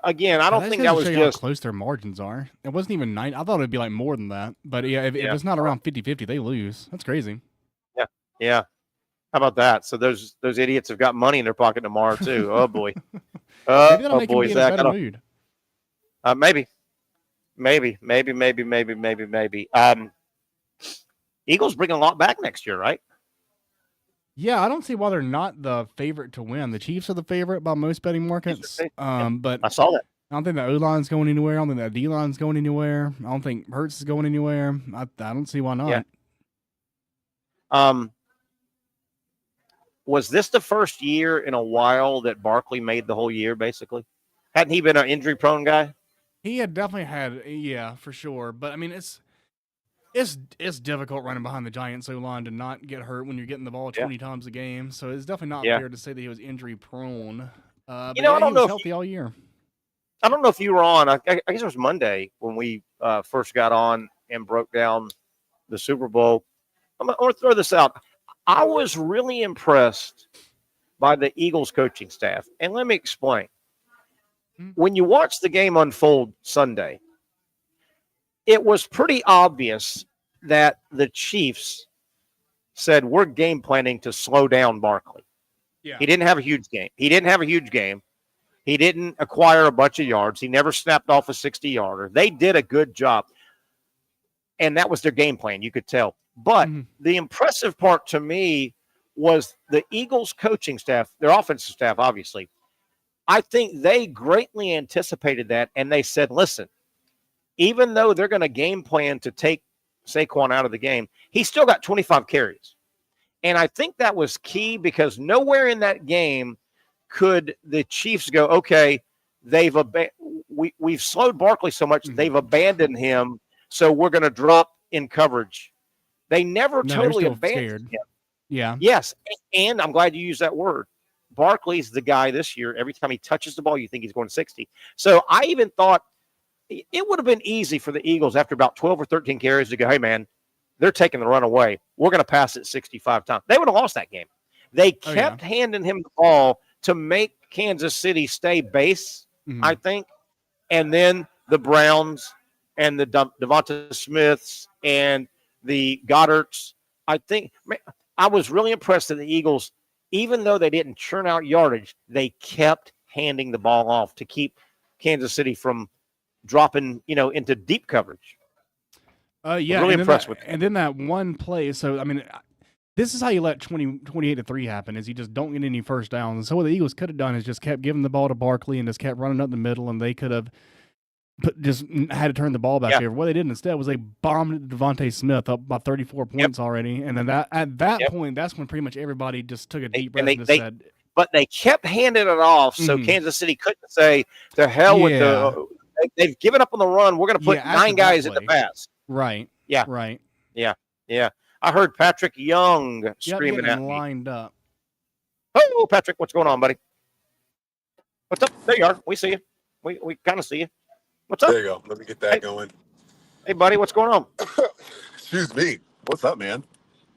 again, I don't think that was just how close their margins are. It wasn't even 9. I thought it'd be like more than that. But yeah, if it's not around 50-50, they lose. That's crazy. Yeah. How about that? So those idiots have got money in their pocket tomorrow too. Oh boy. Maybe that'll make them be in a better mood. Maybe. Eagles bring a lot back next year, right? Yeah, I don't see why they're not the favorite to win. The Chiefs are the favorite by most betting markets. But I saw that. I don't think the O-line's going anywhere. I don't think the D-line's going anywhere. I don't think Hurts is going anywhere. I don't see why not. Yeah. was this the first year in a while that Barkley made the whole year, basically? Hadn't he been an injury-prone guy? He had definitely had, yeah, for sure. But I mean, it's difficult running behind the Giants O line to not get hurt when you're getting the ball 20 times a game. So it's definitely not fair to say that he was injury prone. But I don't he know was if healthy all year. I don't know if you were on. I guess it was Monday when we first got on and broke down the Super Bowl. I'm going to throw this out. I was really impressed by the Eagles coaching staff. And let me explain. When you watch the game unfold Sunday, it was pretty obvious that the Chiefs said, we're game planning to slow down Barkley. Yeah. He didn't have a huge game. He didn't acquire a bunch of yards. He never snapped off a 60-yarder. They did a good job. And that was their game plan, you could tell. But the impressive part to me was the Eagles coaching staff, their offensive staff, obviously. I think they greatly anticipated that, and they said, listen, even though they're going to game plan to take Saquon out of the game, he still got 25 carries. And I think that was key because nowhere in that game could the Chiefs go, okay, we've slowed Barkley so much, they've abandoned him, so we're going to drop in coverage. They never totally abandoned him. Yeah. Yes, and I'm glad you used that word. Barkley's the guy this year. Every time he touches the ball, you think he's going 60. So I even thought it would have been easy for the Eagles after about 12 or 13 carries to go, hey, man, they're taking the run away. We're going to pass it 65 times. They would have lost that game. They kept handing him the ball to make Kansas City stay base, I think. And then the Browns and the Devonta Smiths and the Goddards, I think I was really impressed that the Eagles, even though they didn't churn out yardage, they kept handing the ball off to keep Kansas City from dropping, into deep coverage. Yeah, really impressed with that. And then that one play. So, I mean, this is how you let 28-3 happen, is you just don't get any first downs. And so what the Eagles could have done is just kept giving the ball to Barkley and just kept running up the middle, and they could have just had to turn the ball back over. What they did instead was they bombed Devontae Smith up by 34 points already. And then at that point, that's when pretty much everybody just took a deep breath and said. But they kept handing it off, so Kansas City couldn't say, to hell with they've given up on the run. We're going to put 9 guys in the pass. Right. Yeah. Right. Yeah. Yeah. I heard Patrick Young screaming at me. Lined up. Oh, Patrick, what's going on, buddy? What's up? There you are. We see you. We kind of see you. What's up? There you go. Let me get that going. Hey, buddy, what's going on? Excuse me. What's up, man?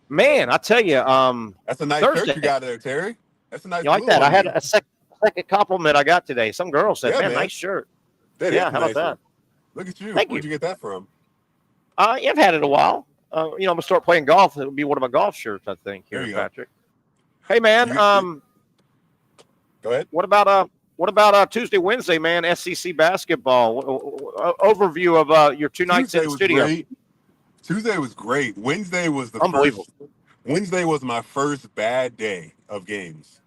Man, I tell you, that's a nice Thursday. shirt you got there, Terry. That's a nice. You like that? I had a second compliment I got today. Some girl said, "Man, nice shirt." How about that? Look at you. Thank Where'd you get that from? I've had it a while. I'm gonna start playing golf. It'll be one of my golf shirts, I think. Here, Patrick. Hey, man. Go ahead. What about Tuesday, Wednesday, man? SEC basketball. Overview of your 2 nights in the studio. Great. Tuesday was great. Wednesday was unbelievable. Wednesday was my first bad day of games.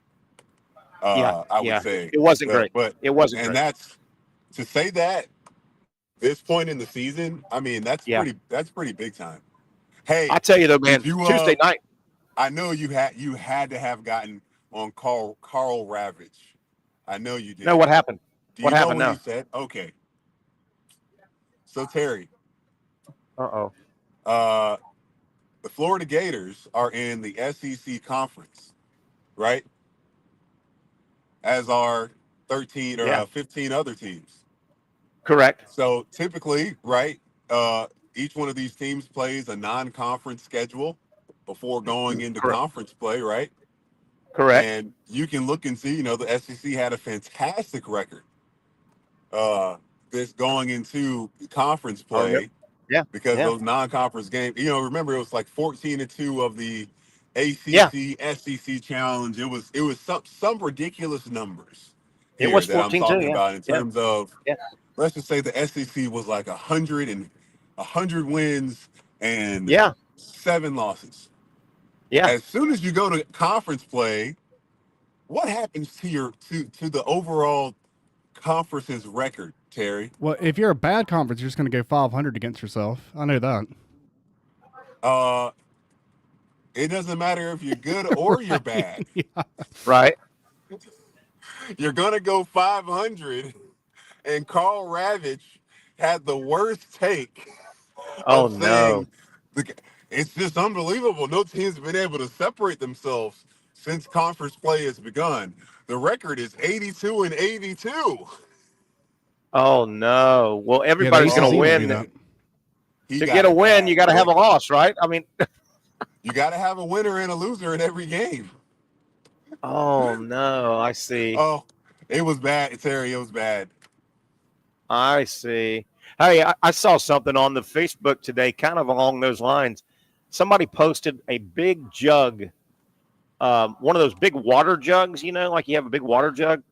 I would say it wasn't great, but it wasn't. And great. that's to say that this point in the season. I mean, that's pretty big time. Hey, I tell you though, man, Tuesday night. I know you had to have gotten on Carl Ravage. I know you did. No, what happened? What happened now? You said? Okay. So Terry. The Florida Gators are in the SEC conference, right? As are 13 or 15 other teams. Correct. So typically, right, each one of these teams plays a non-conference schedule before going into conference play, right? Correct. And you can look and see, the SEC had a fantastic record this going into conference play. Because those non-conference games, remember it was like 14-2 of the ACC SEC challenge. It was some ridiculous numbers. It was 14-2 I'm talking about in terms of let's just say the SEC was like 100 wins and 7 losses. Yeah. As soon as you go to conference play, what happens to the overall conference's record, Terry? Well, if you're a bad conference, you're just going to go 500 against yourself. I know that. It doesn't matter if you're good or you're bad. Right. You're going to go 500, and Carl Ravitch had the worst take Oh, of no. saying it's just unbelievable. No team's been able to separate themselves since conference play has begun. The record is 82-82. Oh, no. Well, Yeah, the everybody's going ACC to will win. do that. He To got get a it win, bad, you got to man. have a loss, right? I mean, You got to have a winner and a loser in every game. oh, no. I see. Oh, it was bad, Terry. It was bad. I see. Hey, I saw something on the Facebook today, kind of along those lines. Somebody posted a big jug, one of those big water jugs, like you have a big water jug.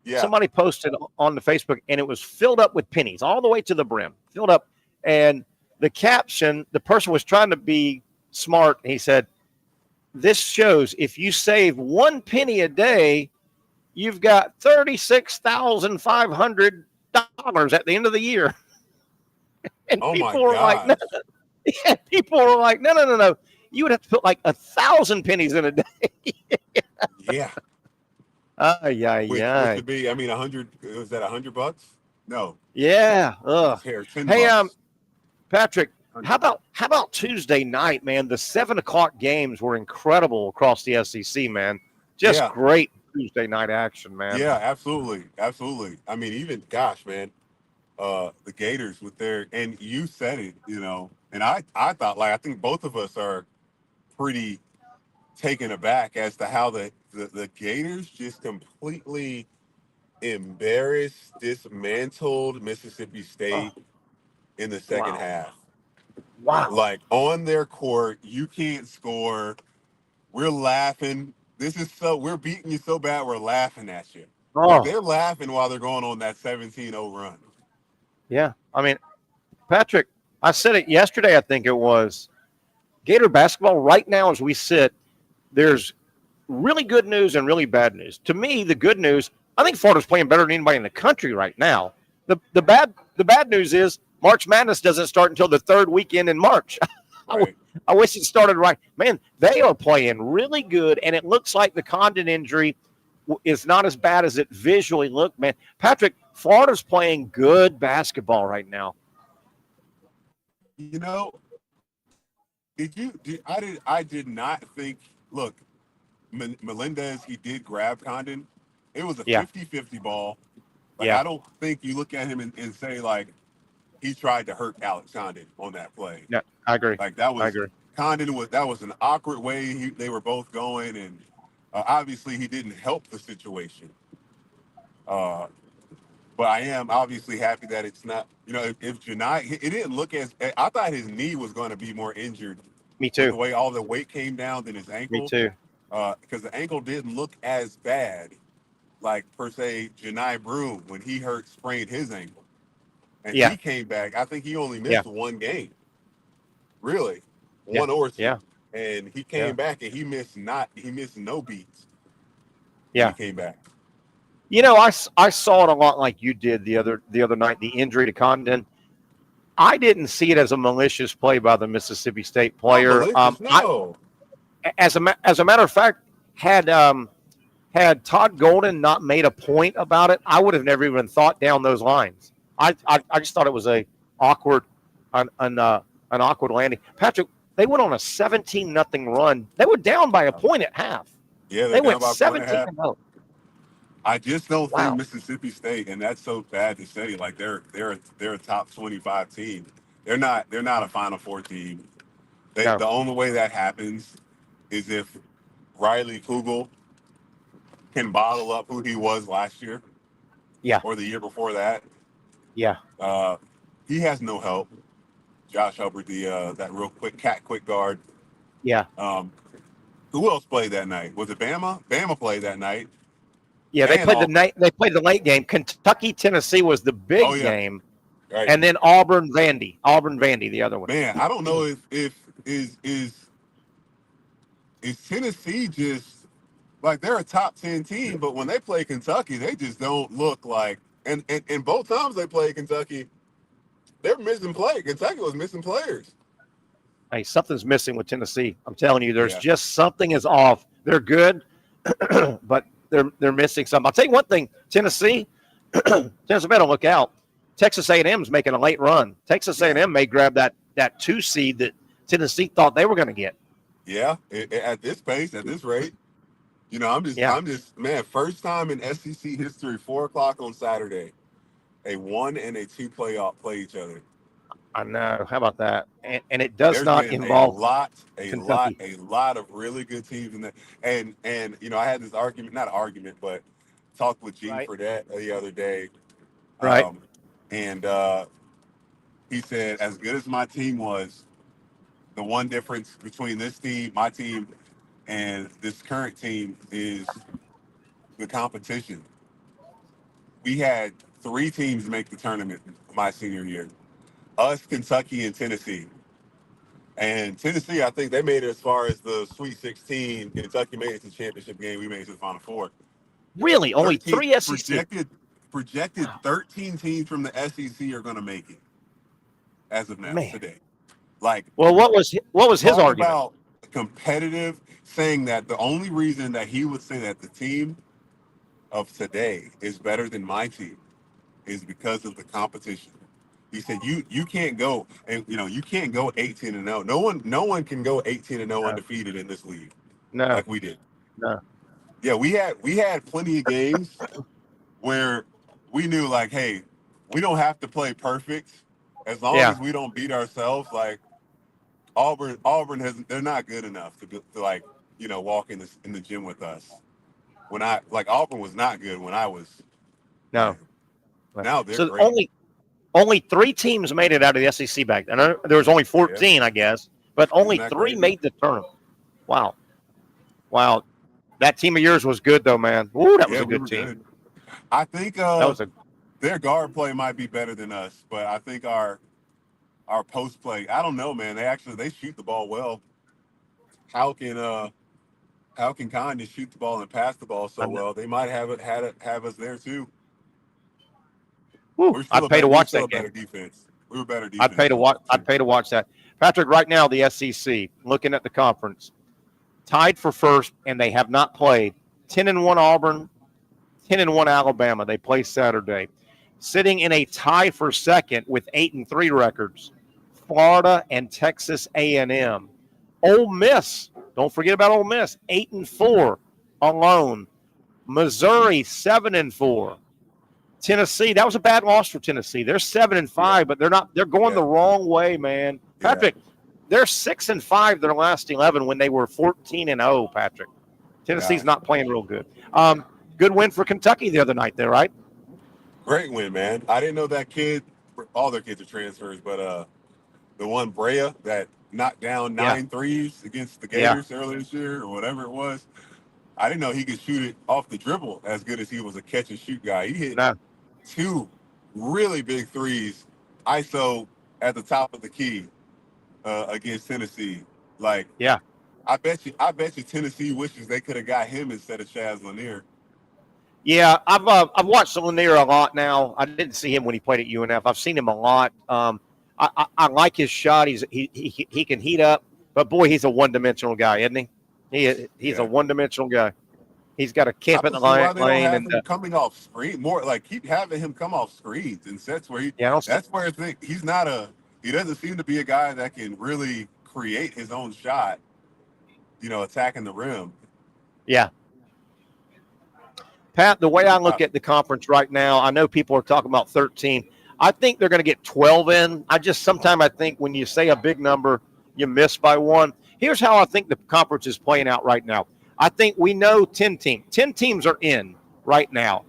Yeah. Somebody posted on the Facebook, and it was filled up with pennies all the way to the brim, filled up. And the caption, the person was trying to be smart. He said, "This shows if you save 1 penny a day, you've got $36,500 at the end of the year." And Oh people my were like, no, gosh. yeah, people were like, no. You would have to put like 1,000 pennies in a day. Yeah. Which would be, 100, was that $100? No. Yeah. Ugh. Here, $10. Hey, Patrick, how about Tuesday night, man? The 7:00 games were incredible across the SEC, man. Just great Tuesday night action, man. Yeah, absolutely. Absolutely. Even, gosh, man, the Gators with and you said it, and I thought, I think both of us are pretty taken aback as to how the Gators just completely embarrassed, dismantled Mississippi State in the second half. Wow. Like, on their court, you can't score. We're laughing. We're beating you so bad, we're laughing at you. Oh. Like, they're laughing while they're going on that 17-0 run. Yeah. Patrick, I said it yesterday, I think it was. Gator basketball, right now as we sit, there's really good news and really bad news. To me, the good news, I think Florida's playing better than anybody in the country right now. The bad news is March Madness doesn't start until the third weekend in March. Right. I wish it started right. Man, they are playing really good, and it looks like the Condon injury is not as bad as it visually looked, man. Patrick, Florida's playing good basketball right now. I did not think, look, Melendez, he did grab Condon. It was a 50-50 ball. I don't think you look at him and say, he tried to hurt Alex Condon on that play. Yeah, I agree. I agree. Condon that was an awkward way they were both going, and obviously he didn't help the situation. But I am obviously happy that it's not, if Janai, it didn't look I thought his knee was going to be more injured. Me too. The way all the weight came down than his ankle. Me too. Because the ankle didn't look as bad, per se, Janai Broome when he sprained his ankle. And he came back. I think he only missed one game. Really. One or two. Yeah. And he came back and he missed no beats. Yeah. He came back. I saw it a lot like you did the other night, the injury to Condon. I didn't see it as a malicious play by the Mississippi State player. No. As a matter of fact, had Todd Golden not made a point about it, I would have never even thought down those lines. I just thought it was an awkward landing. Patrick, they went on a 17-0 run. They were down by a point at half. Yeah, they went 17-0. I just don't think Mississippi State, and that's so bad to say, they're a top 25 team. They're not a Final Four team. The only way that happens is if Riley Kugel can bottle up who he was last year. Yeah. Or the year before that. Yeah. He has no help. Josh Hubbard, that real quick guard. Yeah. Who else played that night? Was it Bama? Bama played that night. Yeah, they played the late game. Kentucky, Tennessee was the big game. Right. And then Auburn, Vandy, the other one. Man, I don't know if Tennessee just they're a top 10 team, but when they play Kentucky, they just don't look like. And both times they played Kentucky, they're missing play. Kentucky was missing players. Hey, something's missing with Tennessee. I'm telling you, there's just something is off. They're good, but they're missing something. I'll tell you one thing, Tennessee, Tennessee better look out. Texas A&M's making a late run. Texas A&M may grab that 2 seed that Tennessee thought they were going to get. Yeah, at this pace, at this rate, you know, I'm just man. First time in SEC history, 4:00 on Saturday, a 1 and a 2 playoff play each other. I know. How about that? And it does There's not been involve a lot of really good teams in that. And you know, I had this argument, but talked with Gene Fredette the other day. Right. And he said, as good as my team was, the one difference between this team, my team, and this current team is the competition. We had 3 teams make the tournament my senior year. Us, Kentucky, and Tennessee. And Tennessee, I think they made it as far as the Sweet 16. Kentucky made it to the championship game. We made it to the Final Four. Really? Only 3 SEC? Projected 13 teams from the SEC are going to make it as of now, today. Like, well, what was his argument? About competitive, saying that the only reason that he would say that the team of today is better than my team is because of the competition. He said you can't go, and you can't go 18-0. No one can go 18-0 undefeated in this league. No, like we did. No. Yeah, we had plenty of games where we knew, like, hey, we don't have to play perfect as long as we don't beat ourselves. Like Auburn they're not good enough to like, walk in the gym with us. Auburn was not good when I was. No. Now they're so great. Only 3 teams made it out of the SEC back then. There was only 14, I guess, but only 3 made the tournament. Wow. That team of yours was good, though, man. Ooh, that was a good team. Good. I think their guard play might be better than us, but I think our post play, I don't know, man. They shoot the ball well. How can Khan just shoot the ball and pass the ball so well? They might have us there too. I'd pay to watch that game. Better defense. We were better defense. I'd pay to watch that. Patrick, right now the SEC, looking at the conference, tied for first, and they have not played. 10-1 Auburn, 10-1 Alabama. They play Saturday. Sitting in a tie for second with 8-3 records, Florida and Texas A&M. Ole Miss, don't forget about Ole Miss, 8-4 alone. Missouri 7-4. Tennessee, that was a bad loss for Tennessee. They're 7-5, but they're going the wrong way, man. Patrick, they're 6-5 their last 11 when they were 14-0, Patrick. Tennessee's not playing real good. Good win for Kentucky the other night there, right? Great win, man. I didn't know that kid, all their kids are transfers, but the one Brea that knocked down 9 threes against the Gators earlier this year or whatever it was, I didn't know he could shoot it off the dribble as good as he was a catch and shoot guy. He hit 2 really big threes, ISO at the top of the key against Tennessee. I bet you Tennessee wishes they could have got him instead of Chaz Lanier. Yeah, I've watched Lanier a lot now. I didn't see him when he played at UNF. I've seen him a lot. I like his shot. He can heat up, but boy, he's a one-dimensional guy, isn't he? He's a one-dimensional guy. He's got to camp in the lane and coming off screen more. Like, keep having him come off screens and sets where that's where I think he's not he doesn't seem to be a guy that can really create his own shot. Attacking the rim. Yeah. Pat, the way I look at the conference right now, I know people are talking about 13. I think they're going to get 12 in. Sometimes I think when you say a big number, you miss by 1. Here's how I think the conference is playing out right now. I think we know 10 teams. 10 teams are in right now.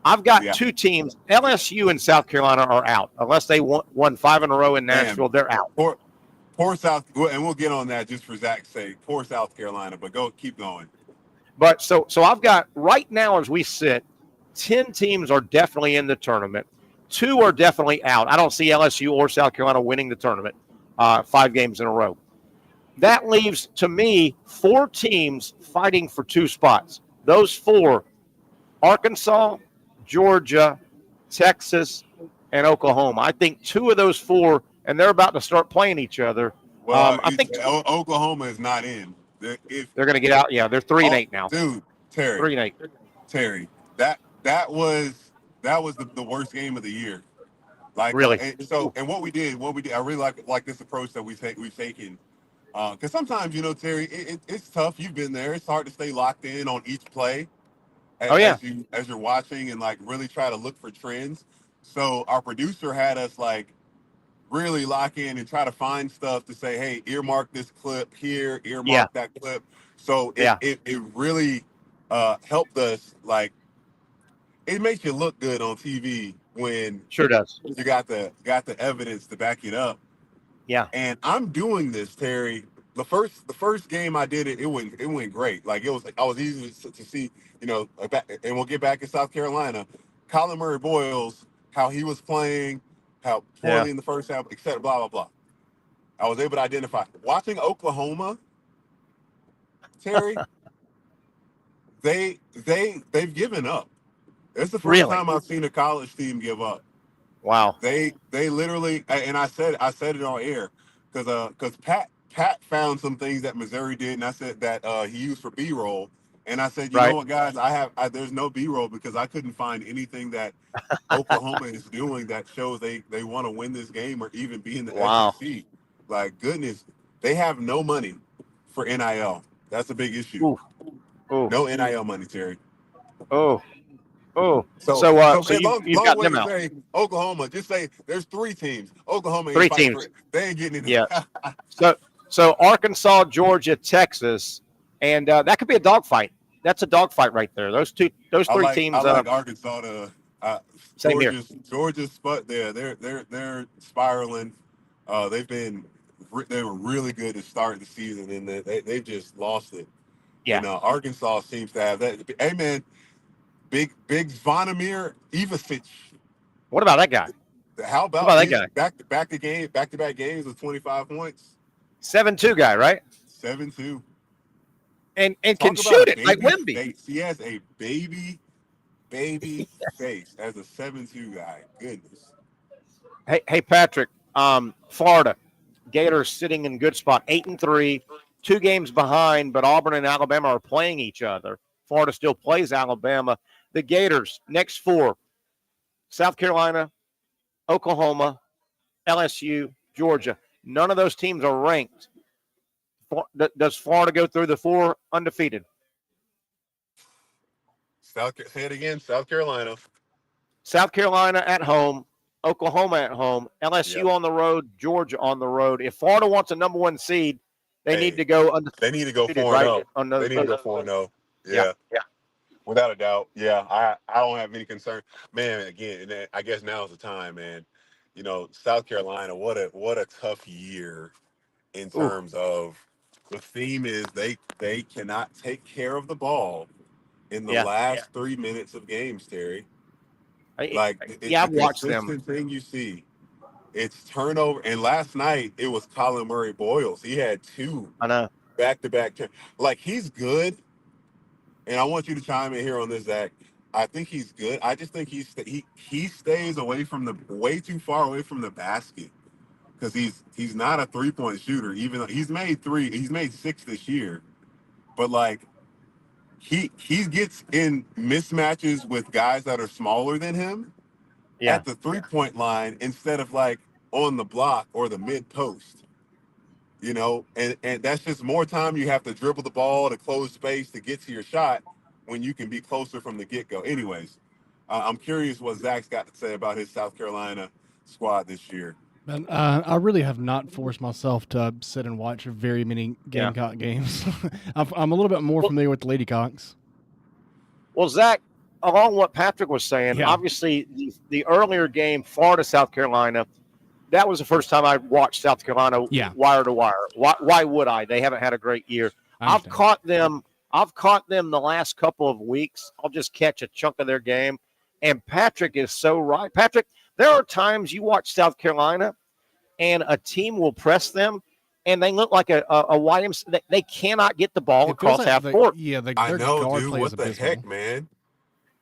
I've got 2 teams. LSU and South Carolina are out. Unless they won 5 in a row in Nashville, they're out. Poor South, and we'll get on that just for Zach's sake. Poor South Carolina, but keep going. But so I've got right now as we sit, 10 teams are definitely in the tournament. 2 are definitely out. I don't see LSU or South Carolina winning the tournament 5 games in a row. That leaves, to me, 4 teams fighting for 2 spots. Those 4, Arkansas, Georgia, Texas, and Oklahoma. I think 2 of those 4, and they're about to start playing each other, Well, I think Oklahoma is not in. they're going to get out. Yeah, they're 3-8 now. Dude, Terry. 3-8. Terry, that was the worst game of the year. Like really. And what we did, I really like this approach that we've taken. Because sometimes, Terry, it's tough. You've been there. It's hard to stay locked in on each play as you're watching and like really try to look for trends. So our producer had us like really lock in and try to find stuff to say, hey, earmark this clip here, earmark that clip. So it really helped us. Like, it makes you look good on TV when sure does. You got the evidence to back it up. Yeah. And I'm doing this, Terry. The first game I did it went great. Like I was easy to see, and we'll get back in South Carolina. Colin Murray Boyles, how he was playing, how poorly in the first half, et cetera, blah, blah, blah. I was able to identify. Watching Oklahoma, Terry, they've given up. It's the first time I've seen a college team give up. Wow. They literally, and I said it on air because Pat found some things that Missouri did, and I said that he used for B-roll, and I said, you know what, guys, there's no B-roll because I couldn't find anything that Oklahoma is doing that shows they want to win this game or even be in the SEC. Like, goodness, they have no money for NIL. That's a big issue. Ooh. No NIL money, Terry. So you've got them out. Say, Oklahoma, just say there's 3 teams. Oklahoma, 3 teams. They ain't getting it. Yeah. So Arkansas, Georgia, Texas, and that could be a dogfight. That's a dogfight right there. Those 3 teams. I like Arkansas to. Same here. Georgia's spot there. They're spiraling. They were really good to start the season, and they just lost it. Yeah. And Arkansas seems to have that. Hey man. Big Zvonimir Ivasic. What about that guy? How about that guy? Back-to-back games with 25 points. 7-2 guy, right? 7-2. And can shoot it like Wemby. Face. He has a baby face as a 7-2 guy. Goodness. Hey Patrick, Florida Gators sitting in good spot, 8-3, 2 games behind, but Auburn and Alabama are playing each other. Florida still plays Alabama. The Gators, next 4, South Carolina, Oklahoma, LSU, Georgia. None of those teams are ranked. Does Florida go through the 4 undefeated? Say it again, South Carolina. South Carolina at home, Oklahoma at home, LSU on the road, Georgia on the road. If Florida wants a number 1 seed, they need to go undefeated. They need to go 4-0. They need to go 4-0. Yeah. Without a doubt. Yeah. I don't have any concern. Man, again, I guess now is the time, man. South Carolina, what a tough year in terms of the theme is they cannot take care of the ball in the last 3 minutes of games, Terry. I've watched them. The thing you see, it's turnover. And last night it was Colin Murray Boyles. He had 2 back-to-back. Like, he's good. And I want you to chime in here on this, Zach. I think he's good. I just think he stays way too far away from the basket because he's not a 3-point shooter. Even though he's made 6 this year, but like he gets in mismatches with guys that are smaller than him at the 3-point line instead of like on the block or the mid post. And that's just more time you have to dribble the ball to close space to get to your shot when you can be closer from the get-go. Anyways, I'm curious what Zach's got to say about his South Carolina squad this year. Man, I really have not forced myself to sit and watch very many Gamecock games. I'm a little bit more familiar with the Ladycocks. Well, Zach, along what Patrick was saying, obviously the earlier game, Florida, South Carolina, that was the first time I watched South Carolina wire to wire. Why would I? They haven't had a great year. I've caught them the last couple of weeks. I'll just catch a chunk of their game. And Patrick is so right. Patrick, there are times you watch South Carolina and a team will press them and they look like a YMCA. They cannot get the ball across half court. I know, dude. What the heck, man?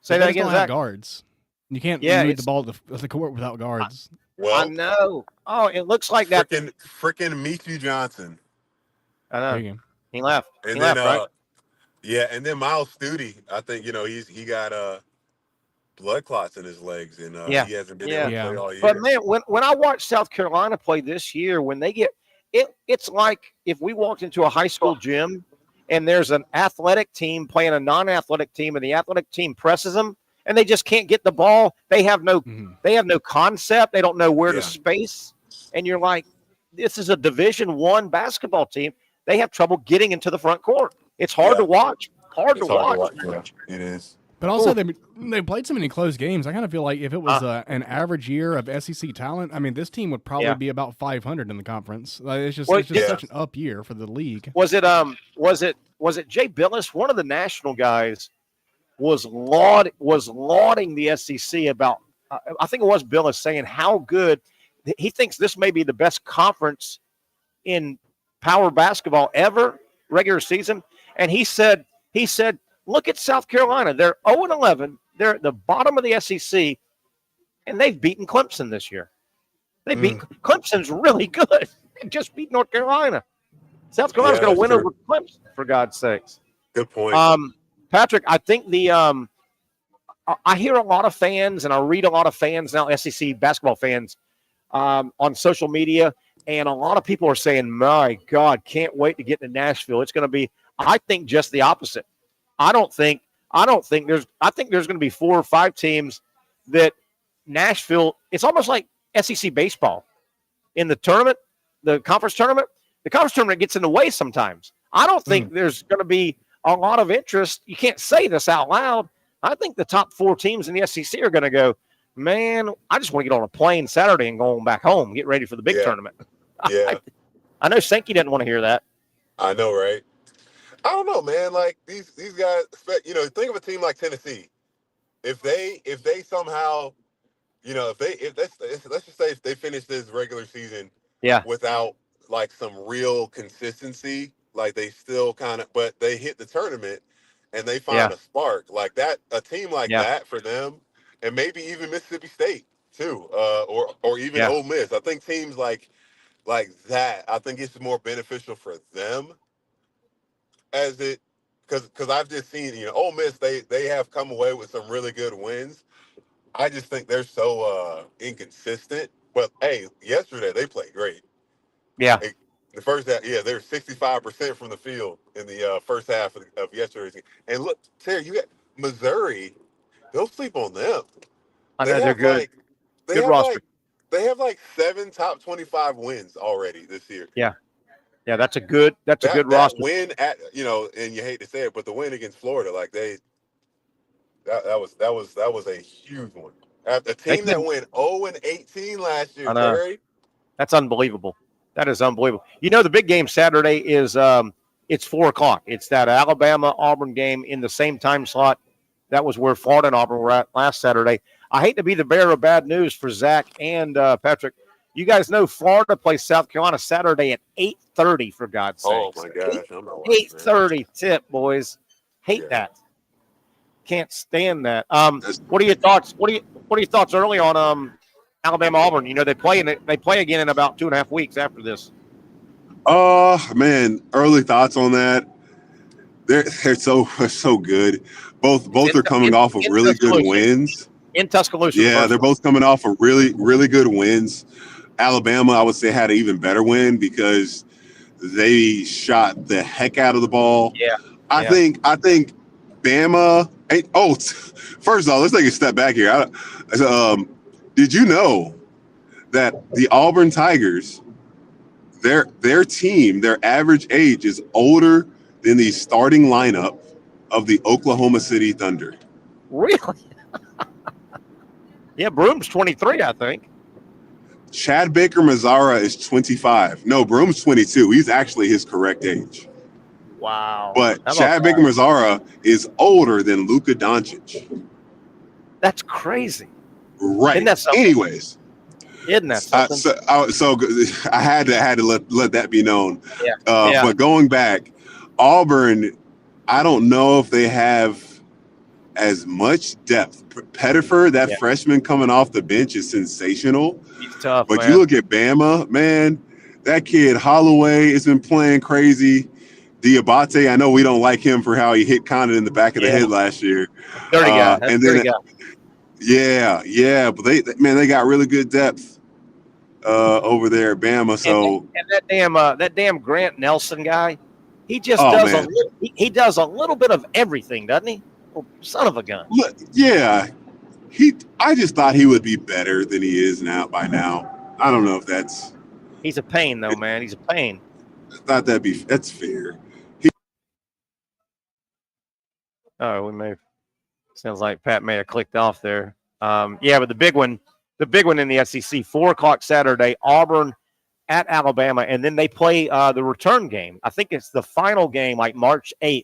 Say that again, Zach. Guards. You can't move the ball to the court without guards. Well, I know. Oh, it looks like that. Frickin' Michu Johnson. I know. He left. And he then, left, right? Yeah, and then Miles Studi, I think, he got blood clots in his legs, and he hasn't been able to play all year. But man, when I watched South Carolina play this year, when they get it's like if we walked into a high school gym and there's an athletic team playing a non-athletic team, and the athletic team presses them, and they just can't get the ball. They have no concept. They don't know where to space, and you're like, this is a Division I basketball team. They have trouble getting into the front court. It's hard to watch. Hard to watch. Yeah, it is. But also, they played so many close games. I kind of feel like if it was an average year of SEC talent, I mean, this team would probably be about 500 in the conference. Like, it's just such an up year for the league. Was it Jay Billis? One of the national guys was lauding the SEC about. I think it was Billis saying how good he thinks this may be the best conference in power basketball ever, regular season. And he said, look at South Carolina. They're 0-11. They're at the bottom of the SEC, and they've beaten Clemson this year. They beat Clemson's really good. They just beat North Carolina. South Carolina's going to win over Clemson, for God's sakes. Good point. Patrick, I think I hear a lot of fans, and I read a lot of fans now, SEC basketball fans, on social media, and a lot of people are saying, my God, can't wait to get to Nashville. It's going to be, I think, just the opposite. I think there's going to be 4 or 5 teams that Nashville, it's almost like SEC baseball in the tournament, the conference tournament. The conference tournament gets in the way sometimes. I don't think there's going to be a lot of interest. You can't say this out loud. I think the top 4 teams in the SEC are going to go, man, I just want to get on a plane Saturday and go back home, get ready for the big tournament. Yeah. I know Sankey didn't want to hear that. I know, right? I don't know, man. Like these guys, think of a team like Tennessee. If they somehow, let's just say if they finish this regular season without like some real consistency, like they still but they hit the tournament and they find a spark like that, a team like that for them, and maybe even Mississippi State too, or even Ole Miss. I think teams like that, I think it's more beneficial for them as it, because I've just seen, Ole Miss, they have come away with some really good wins. I just think they're so inconsistent. But hey, yesterday they played great. Yeah. The first half, they were 65% from the field in the first half of yesterday's game. And look, Terry, you got Missouri. Don't sleep on them. I know they're good. Good roster. They have like 7 top 25 wins already this year. Yeah. Yeah, that's a good roster. Win at, and you hate to say it, but the win against Florida, like that was a huge one. A team that went 0-18 last year, Terry. That's unbelievable. That is unbelievable. The big game Saturday is it's 4:00. It's that Alabama-Auburn game in the same time slot. That was where Florida and Auburn were at last Saturday. I hate to be the bearer of bad news for Zach and Patrick. You guys know Florida plays South Carolina Saturday at 8:30, for God's sake. Oh, my gosh. 8:30 tip, boys. Hate that. Can't stand that. What are your thoughts? What are your thoughts early on Alabama Auburn? They play again in about 2.5 weeks after this. Man, early thoughts on that. They're so good. Both are coming off of really good wins. In Tuscaloosa. Yeah, they're both coming off of really, really good wins. Alabama, I would say, had an even better win because they shot the heck out of the ball. Yeah. I think Bama. First of all, let's take a step back here. Did you know that the Auburn Tigers, their team, their average age is older than the starting lineup of the Oklahoma City Thunder? Really? Yeah, Broom's 23, I think. Chad Baker-Mazara is 25. No, Broom's 22. He's actually his correct age. Wow. But Chad Baker-Mazara is older than Luka Doncic. That's crazy. Right. Isn't that something? Anyways. Isn't that something? So I had to let that be known. Yeah. But going back, Auburn, I don't know if they have as much depth. Pettifer, that freshman coming off the bench, is sensational. He's tough, but man. You look at Bama, man, that kid Holloway has been playing crazy. Diabate, I know we don't like him for how he hit Condon in the back of the head last year. Dirty guy. That's dirty guy. Yeah, but they got really good depth over there at Bama. So and that damn Grant Nelson guy, he just does he does a little bit of everything, doesn't he? Oh, son of a gun. Yeah, I just thought he would be better than he is by now. I don't know if that's. He's a pain though, man. He's a pain. I thought that's fair. Sounds like Pat may have clicked off there. But the big one in the SEC, 4:00 Saturday, Auburn at Alabama, and then they play the return game. I think it's the final game, like March 8th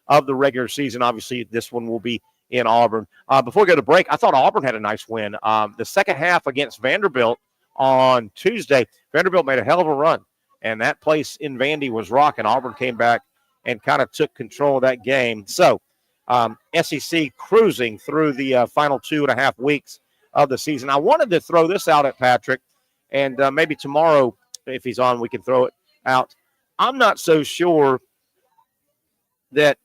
of the regular season. Obviously, this one will be in Auburn. Before we go to break, I thought Auburn had a nice win. The second half against Vanderbilt on Tuesday, Vanderbilt made a hell of a run, and that place in Vandy was rocking. Auburn came back and kind of took control of that game. So, SEC cruising through the final 2.5 weeks of the season. I wanted to throw this out at Patrick, and maybe tomorrow, if he's on, we can throw it out. I'm not so sure that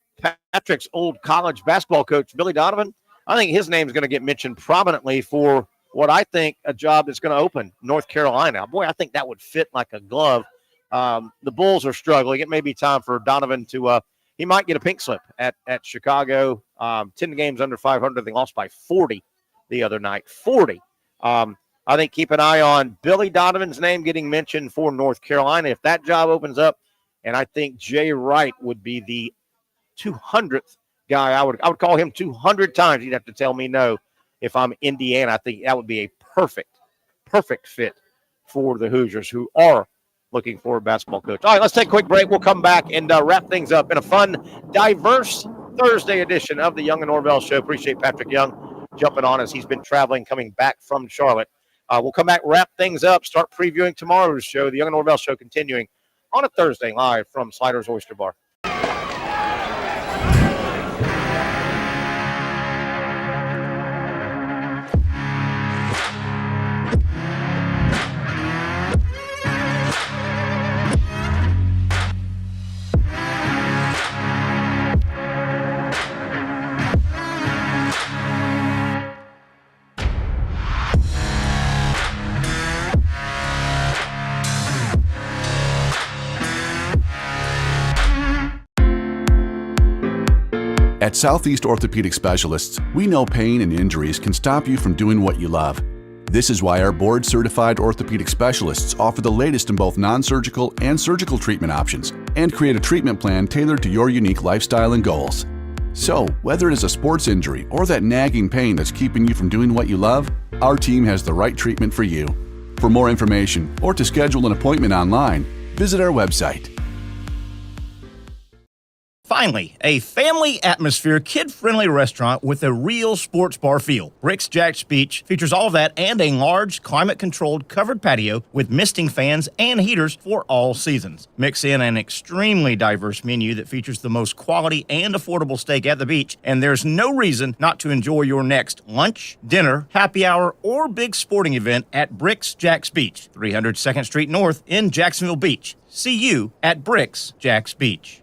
Patrick's old college basketball coach, Billy Donovan, I think his name is going to get mentioned prominently for what I think a job that's going to open, North Carolina. Boy, I think that would fit like a glove. The Bulls are struggling. It may be time for Donovan to he might get a pink slip at Chicago. 10 games under 500. They lost by 40 the other night. 40. I think keep an eye on Billy Donovan's name getting mentioned for North Carolina. If that job opens up, and I think Jay Wright would be the 200th guy. I would call him 200 times. He'd have to tell me no. If I'm Indiana, I think that would be a perfect fit for the Hoosiers, who are looking for a basketball coach. All right, let's take a quick break. We'll come back and wrap things up in a fun, diverse Thursday edition of the Young and Norvelle Show. Appreciate Patrick Young jumping on as he's been traveling, coming back from Charlotte. We'll come back, wrap things up, start previewing tomorrow's show, the Young and Norvelle Show, continuing on a Thursday live from Sliders Oyster Bar. At Southeast Orthopedic Specialists, we know pain and injuries can stop you from doing what you love. This is why our board-certified orthopedic specialists offer the latest in both non-surgical and surgical treatment options and create a treatment plan tailored to your unique lifestyle and goals. So, whether it is a sports injury or that nagging pain that's keeping you from doing what you love, our team has the right treatment for you. For more information or to schedule an appointment online, visit our website. Finally, a family atmosphere, kid-friendly restaurant with a real sports bar feel. Bricks Jack's Beach features all of that and a large, climate-controlled covered patio with misting fans and heaters for all seasons. Mix in an extremely diverse menu that features the most quality and affordable steak at the beach, and there's no reason not to enjoy your next lunch, dinner, happy hour, or big sporting event at Bricks Jack's Beach, 300 2nd Street North in Jacksonville Beach. See you at Bricks Jack's Beach.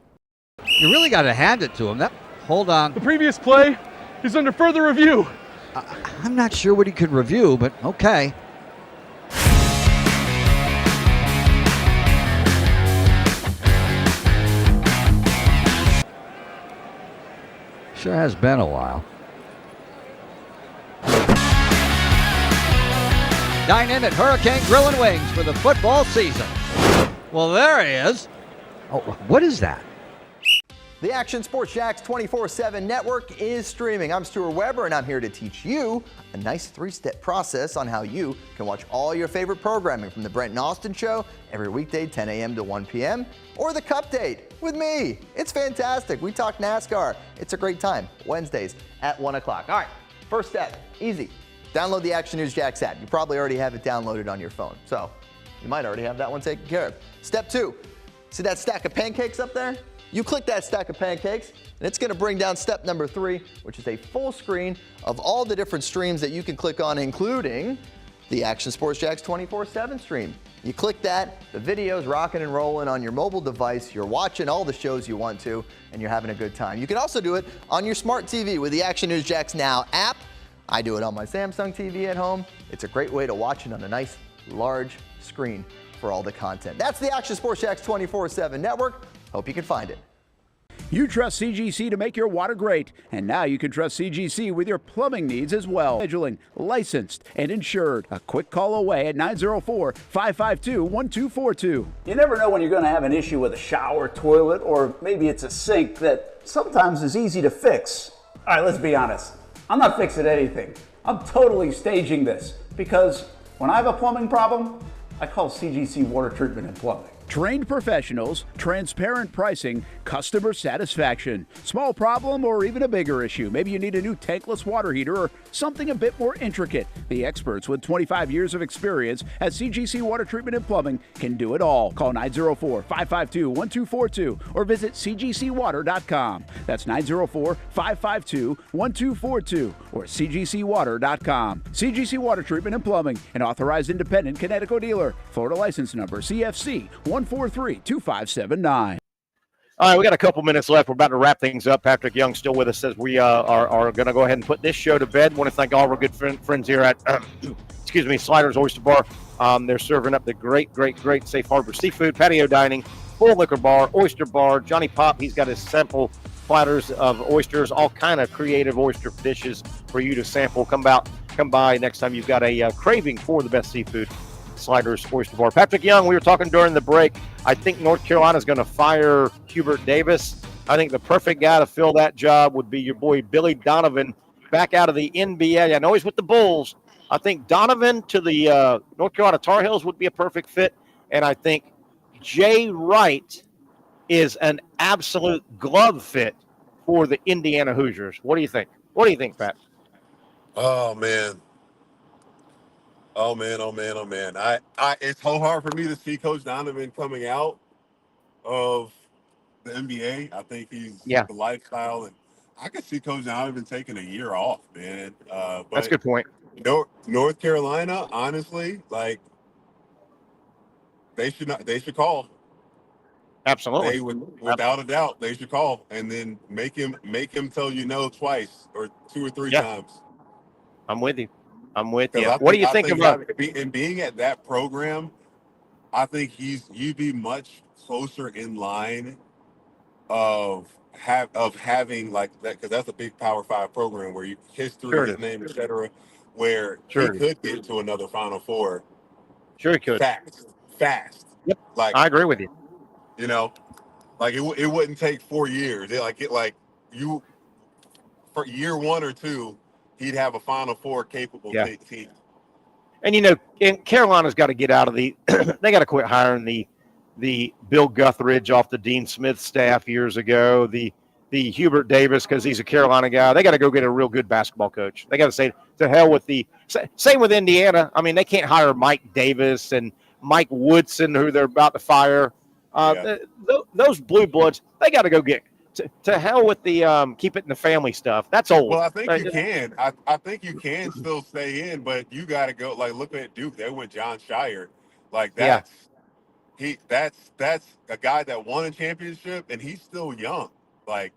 You really got to hand it to him. Hold on. The previous play is under further review. I'm not sure what he could review, but okay. Sure has been a while. Dine in at Hurricane Grill and Wings for the football season. Well, there he is. Oh, what is that? The Action Sports Jax 24/7 network is streaming. I'm Stuart Weber, and I'm here to teach you a nice three-step process on how you can watch all your favorite programming from the Brent and Austin Show every weekday 10 a.m. to 1 p.m. or the Cup Date with me. It's fantastic. We talk NASCAR. It's a great time. Wednesdays at 1 o'clock. All right, first step, easy. Download the Action News Jax app. You probably already have it downloaded on your phone, so you might already have that one taken care of. Step 2, see that stack of pancakes up there? You click that stack of pancakes, and it's going to bring down step number 3, which is a full screen of all the different streams that you can click on, including the Action Sports Jax 24/7 stream. You click that, the video's rocking and rolling on your mobile device. You're watching all the shows you want to, and you're having a good time. You can also do it on your smart TV with the Action News Jax Now app. I do it on my Samsung TV at home. It's a great way to watch it on a nice, large screen for all the content. That's the Action Sports Jax 24/7 network. Hope you can find it. You trust CGC to make your water great, and now you can trust CGC with your plumbing needs as well. Scheduling, licensed, and insured. A quick call away at 904-552-1242. You never know when you're going to have an issue with a shower, toilet, or maybe it's a sink that sometimes is easy to fix. All right, let's be honest. I'm not fixing anything. I'm totally staging this because when I have a plumbing problem, I call CGC Water Treatment and Plumbing. Trained professionals, transparent pricing, customer satisfaction. Small problem or even a bigger issue. Maybe you need a new tankless water heater or something a bit more intricate. The experts with 25 years of experience at CGC Water Treatment and Plumbing can do it all. Call 904-552-1242 or visit cgcwater.com. That's 904-552-1242 or cgcwater.com. CGC Water Treatment and Plumbing, an authorized independent Connecticut dealer. Florida license number CFC 1432579. All right, we got a couple minutes left. We're about to wrap things up. Patrick Young still with us as we are going to go ahead and put this show to bed. Want to thank all of our good friends here at, Sliders Oyster Bar. They're serving up the great Safe Harbor seafood, patio dining, full liquor bar, oyster bar. Johnny Pop, he's got his sample platters of oysters, all kind of creative oyster dishes for you to sample. Come by next time you've got a craving for the best seafood. Sliders Oyster Bar. Patrick Young, we were talking during the break. I think North Carolina is going to fire Hubert Davis. I think the perfect guy to fill that job would be your boy Billy Donovan, back out of the NBA. I know he's with the Bulls. I think Donovan to the North Carolina Tar Heels would be a perfect fit. And I think Jay Wright is an absolute glove fit for the Indiana Hoosiers. What do you think? What do you think, Pat? Oh man. It's so hard for me to see Coach Donovan coming out of the NBA. I think he's the lifestyle, and I could see Coach Donovan taking a year off, man. But that's a good point. North Carolina, honestly, like they should call. Absolutely. Without a doubt, they should call, and then make him tell you no twice or 2 or 3 times. I'm with you. What do you think about being at that program? I think you'd be much closer in line of having like that, because that's a big Power 5 program where history, his name, etc. Where he could get to another Final Four. Sure, he could. Fast. Yep. Like I agree with you. You know, like it wouldn't take 4 years. For year 1 or 2. He'd have a Final Four capable team. And, and Carolina's got to get out of they got to quit hiring the Bill Guthridge off the Dean Smith staff years ago, the Hubert Davis, because he's a Carolina guy. They got to go get a real good basketball coach. They got to say to hell with same with Indiana. I mean, they can't hire Mike Davis and Mike Woodson, who they're about to fire. Those blue bloods, they got to go get to hell with the keep it in the family stuff. That's old. Well, I think you can. I think you can still stay in, but you got to go. Like, look at Duke. They went John Shire. Like that's a guy that won a championship, and he's still young. Like,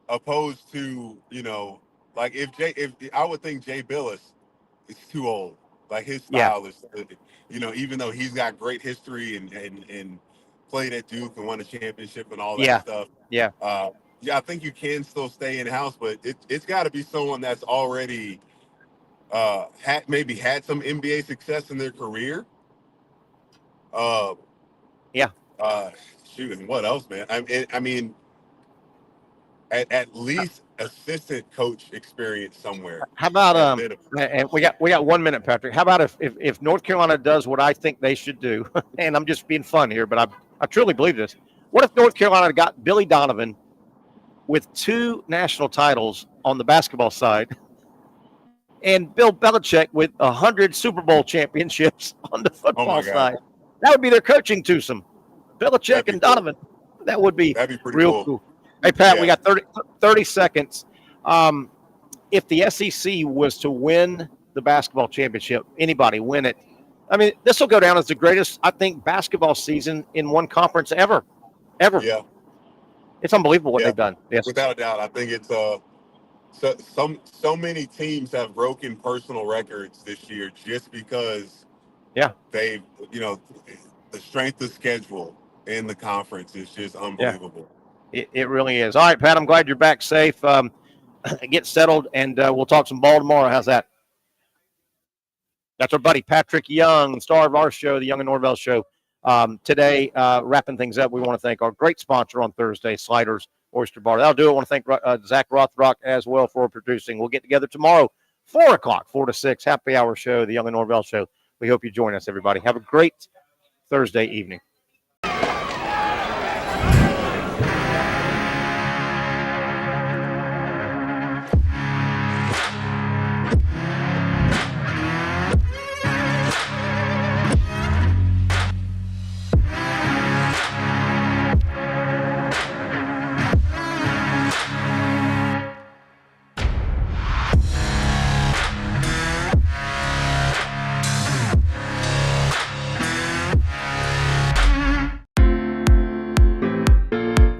opposed to like if I would think Jay Billis is too old. Like his style is, even though he's got great history and played at Duke and won a championship and all that stuff. I think you can still stay in house, but it's got to be someone that's already had some NBA success in their career. And what else, man? I mean, at least assistant coach experience somewhere. How about and we got 1 minute, Patrick. How about if North Carolina does what I think they should do, and I'm just being fun here, but I truly believe this. What if North Carolina got Billy Donovan with 2 national titles on the basketball side and Bill Belichick with 100 Super Bowl championships on the football side? That would be their coaching twosome. Belichick and Donovan. That would be That'd be pretty real cool. Hey, Pat, we Yeah. got 30 seconds. If the SEC was to win the basketball championship, anybody win it, I mean, this will go down as the greatest, I think, basketball season in one conference ever. Yeah. It's unbelievable what they've done. Yes. Without a doubt. I think it's so many teams have broken personal records this year just because they've, the strength of schedule in the conference is just unbelievable. It really is. All right, Pat, I'm glad you're back safe. Get settled, and we'll talk some ball tomorrow. How's that? That's our buddy Patrick Young, star of our show, the Young and Norvelle Show. Today, wrapping things up, we want to thank our great sponsor on Thursday, Sliders Oyster Bar. That'll do it. I want to thank Zach Rothrock as well for producing. We'll get together tomorrow, 4 o'clock, 4 to 6, happy hour show, the Young and Norvelle Show. We hope you join us, everybody. Have a great Thursday evening.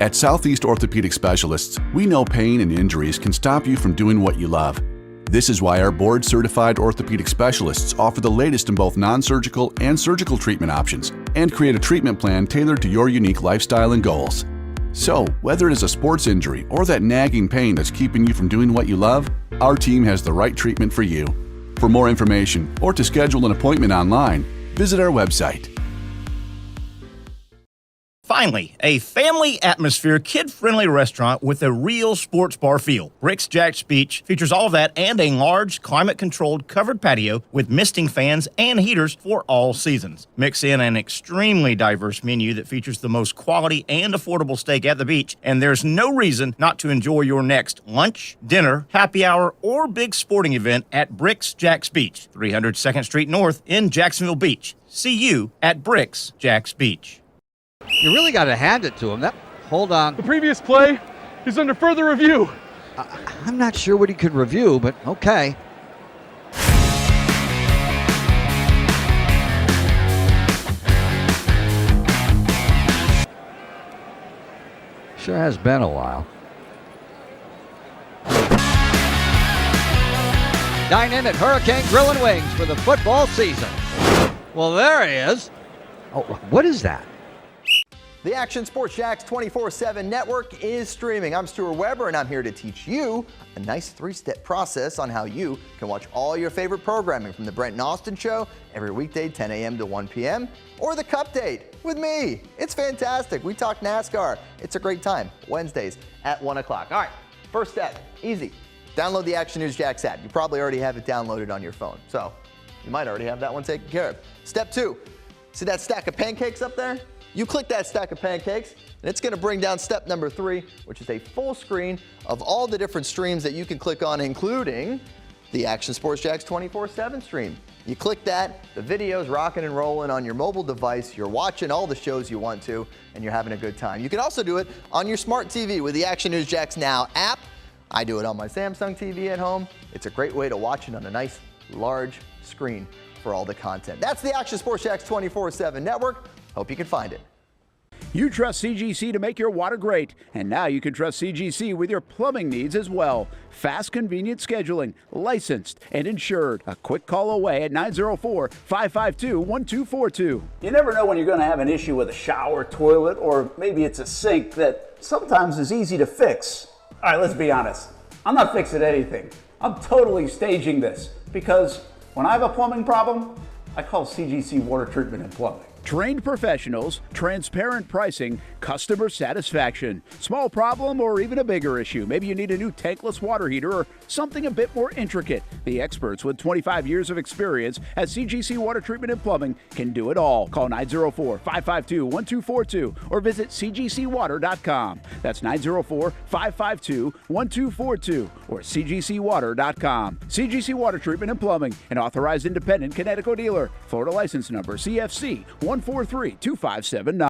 At Southeast Orthopedic Specialists, we know pain and injuries can stop you from doing what you love. This is why our board-certified orthopedic specialists offer the latest in both non-surgical and surgical treatment options and create a treatment plan tailored to your unique lifestyle and goals. So, whether it is a sports injury or that nagging pain that's keeping you from doing what you love, our team has the right treatment for you. For more information or to schedule an appointment online, visit our website. Finally, a family atmosphere, kid-friendly restaurant with a real sports bar feel. Bricks Jack's Beach features all of that and a large, climate-controlled covered patio with misting fans and heaters for all seasons. Mix in an extremely diverse menu that features the most quality and affordable steak at the beach, and there's no reason not to enjoy your next lunch, dinner, happy hour, or big sporting event at Bricks Jack's Beach, 300 2nd Street North in Jacksonville Beach. See you at Bricks Jack's Beach. You really got to hand it to him. Hold on. The previous play is under further review. I'm not sure what he could review, but okay. Sure has been a while. Dine in at Hurricane Grill and Wings for the football season. Well, there he is. Oh, what is that? The Action Sports Jax 24/7 network is streaming. I'm Stuart Weber, and I'm here to teach you a nice three-step process on how you can watch all your favorite programming from the Brent and Austin Show every weekday, 10 a.m. to 1 p.m., or the Cup Date with me. It's fantastic. We talk NASCAR. It's a great time. Wednesdays at 1 o'clock. All right, first step, easy. Download the Action News Jax app. You probably already have it downloaded on your phone, so you might already have that one taken care of. Step 2, see that stack of pancakes up there? You click that stack of pancakes, and it's going to bring down step number 3, which is a full screen of all the different streams that you can click on, including the Action Sports Jax 24/7 stream. You click that, the video's rocking and rolling on your mobile device, you're watching all the shows you want to, and you're having a good time. You can also do it on your smart TV with the Action News Jax Now app. I do it on my Samsung TV at home. It's a great way to watch it on a nice, large screen for all the content. That's the Action Sports Jax 24/7 network. Hope you can find it. You trust CGC to make your water great, and now you can trust CGC with your plumbing needs as well. Fast, convenient scheduling, licensed and insured. A quick call away at 904-552-1242. You never know when you're going to have an issue with a shower, toilet, or maybe it's a sink that sometimes is easy to fix. All right, let's be honest. I'm not fixing anything. I'm totally staging this because when I have a plumbing problem, I call CGC Water Treatment and Plumbing. Trained professionals, transparent pricing, customer satisfaction. Small problem or even a bigger issue. Maybe you need a new tankless water heater or something a bit more intricate. The experts with 25 years of experience at CGC Water Treatment and Plumbing can do it all. Call 904-552-1242 or visit cgcwater.com. That's 904-552-1242 or cgcwater.com. CGC Water Treatment and Plumbing, an authorized independent Connecticut dealer. Florida license number CFC 1432579.